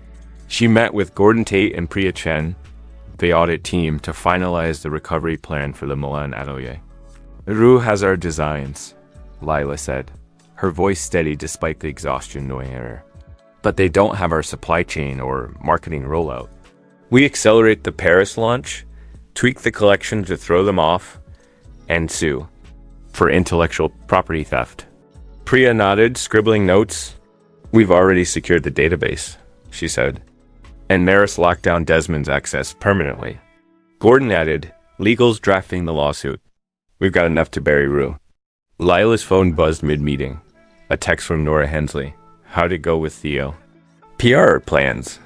She met with Gordon Tate and Priya Chen, the audit team, to finalize the recovery plan for the Milan atelier. "Rue has our designs," Lila said, her voice steady despite the exhaustion knowing her. "But they don't have our supply chain or marketing rollout. We accelerate the Paris launch, tweak the collection to throw them off, and sue for intellectual property theft." Priya nodded, scribbling notes. "We've already secured the database," she said, "and Maris locked down Desmond's access permanently." Gordon added, "Legal's drafting the lawsuit. We've got enough to bury Rue." Lila's phone buzzed mid-meeting. A text from Nora Hensley. "How'd it go with Theo?" "PR plans.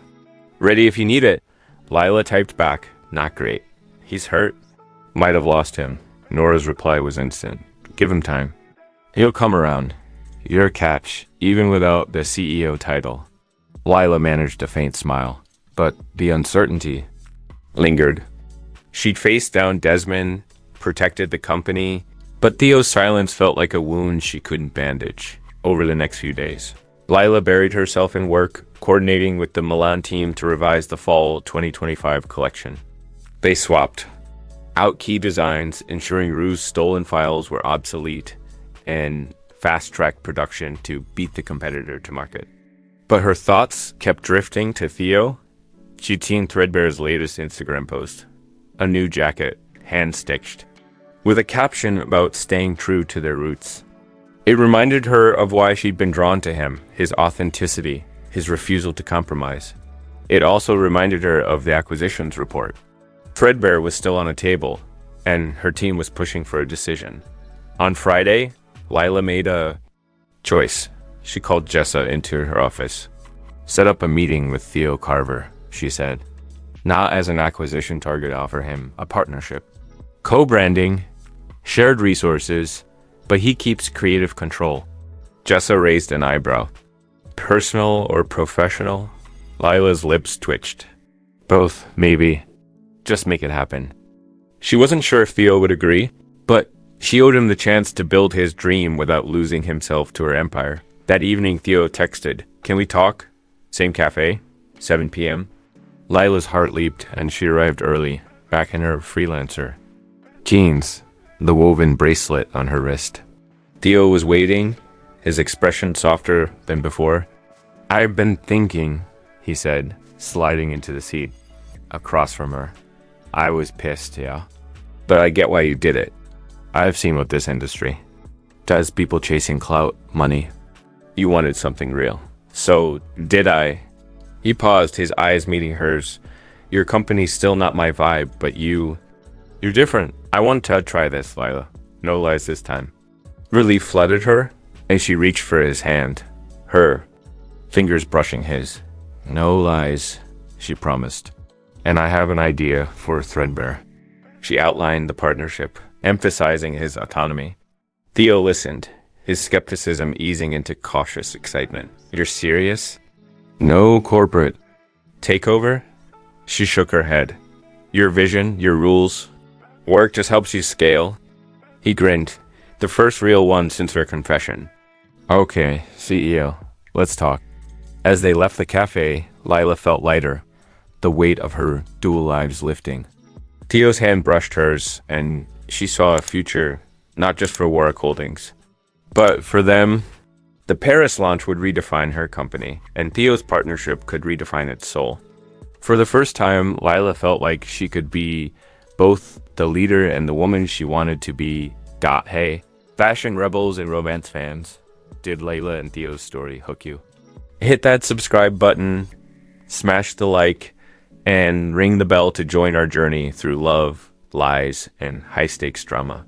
Ready if you need it." Lila typed back, "Not great. He's hurt. Might have lost him." Nora's reply was instant. "Give him time. He'll come around. You're a catch, even without the CEO title." Lila managed a faint smile, but the uncertainty lingered. She'd faced down Desmond, protected the company, but Theo's silence felt like a wound she couldn't bandage. Over the next few days, Lila buried herself in work, coordinating with the Milan team to revise the fall 2025 collection. They swapped out key designs, ensuring Rue's stolen files were obsolete, and fast-tracked production to beat the competitor to market. But her thoughts kept drifting to Theo. She'd seen Threadbare's latest Instagram post. A new jacket, hand-stitched, with a caption about staying true to their roots. It reminded her of why she'd been drawn to him, his authenticity, his refusal to compromise. It also reminded her of the acquisitions report. Threadbare was still on a table, and her team was pushing for a decision. On Friday, Lila made a choice. She called Jessa into her office. "Set up a meeting with Theo Carver," she said. "Not as an acquisition target, offer him a partnership. Co-branding, shared resources, but he keeps creative control." Jessa raised an eyebrow. "Personal or professional?" Lila's lips twitched. "Both, maybe. Just make it happen." She wasn't sure if Theo would agree, but she owed him the chance to build his dream without losing himself to her empire. That evening, Theo texted, "Can we talk? Same cafe, 7 p.m. Lila's heart leaped, and she arrived early, back in her freelancer jeans, the woven bracelet on her wrist. Theo was waiting, his expression softer than before. "I've been thinking," he said, sliding into the seat across from her. "I was pissed, yeah. But I get why you did it. I've seen what this industry does, people chasing clout, money. You wanted something real. So, did I?" He paused, his eyes meeting hers. "Your company's still not my vibe, but you're different. I want to try this, Lila. No lies this time." Relief flooded her, and she reached for his hand, her fingers brushing his. "No lies," she promised. "And I have an idea for Threadbare." She outlined the partnership, emphasizing his autonomy. Theo listened, his skepticism easing into cautious excitement. "You're serious? No corporate takeover?" She shook her head. "Your vision, your rules. Work just helps you scale." He grinned, the first real one since her confession. Okay, CEO, let's talk. As they left the cafe, Lila felt lighter, the weight of her dual lives lifting. Theo's hand brushed hers, and she saw a future not just for Warwick Holdings, but for them. The Paris launch would redefine her company, and Theo's partnership could redefine its soul. For the first time, Lila felt like she could be both the leader and the woman she wanted to be. Hey, fashion rebels and romance fans, did Layla and Theo's story hook you? Hit that subscribe button, smash the like, and ring the bell to join our journey through love, lies, and high-stakes drama.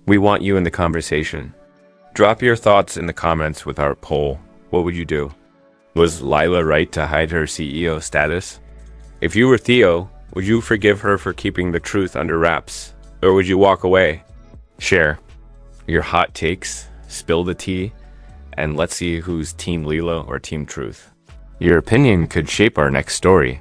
We want you in the conversation. Drop your thoughts in the comments with our poll. What would you do? Was Lila right to hide her CEO status? If you were Theo, would you forgive her for keeping the truth under wraps? Or would you walk away? Share your hot takes, spill the tea, and let's see who's Team Lila or Team Truth. Your opinion could shape our next story.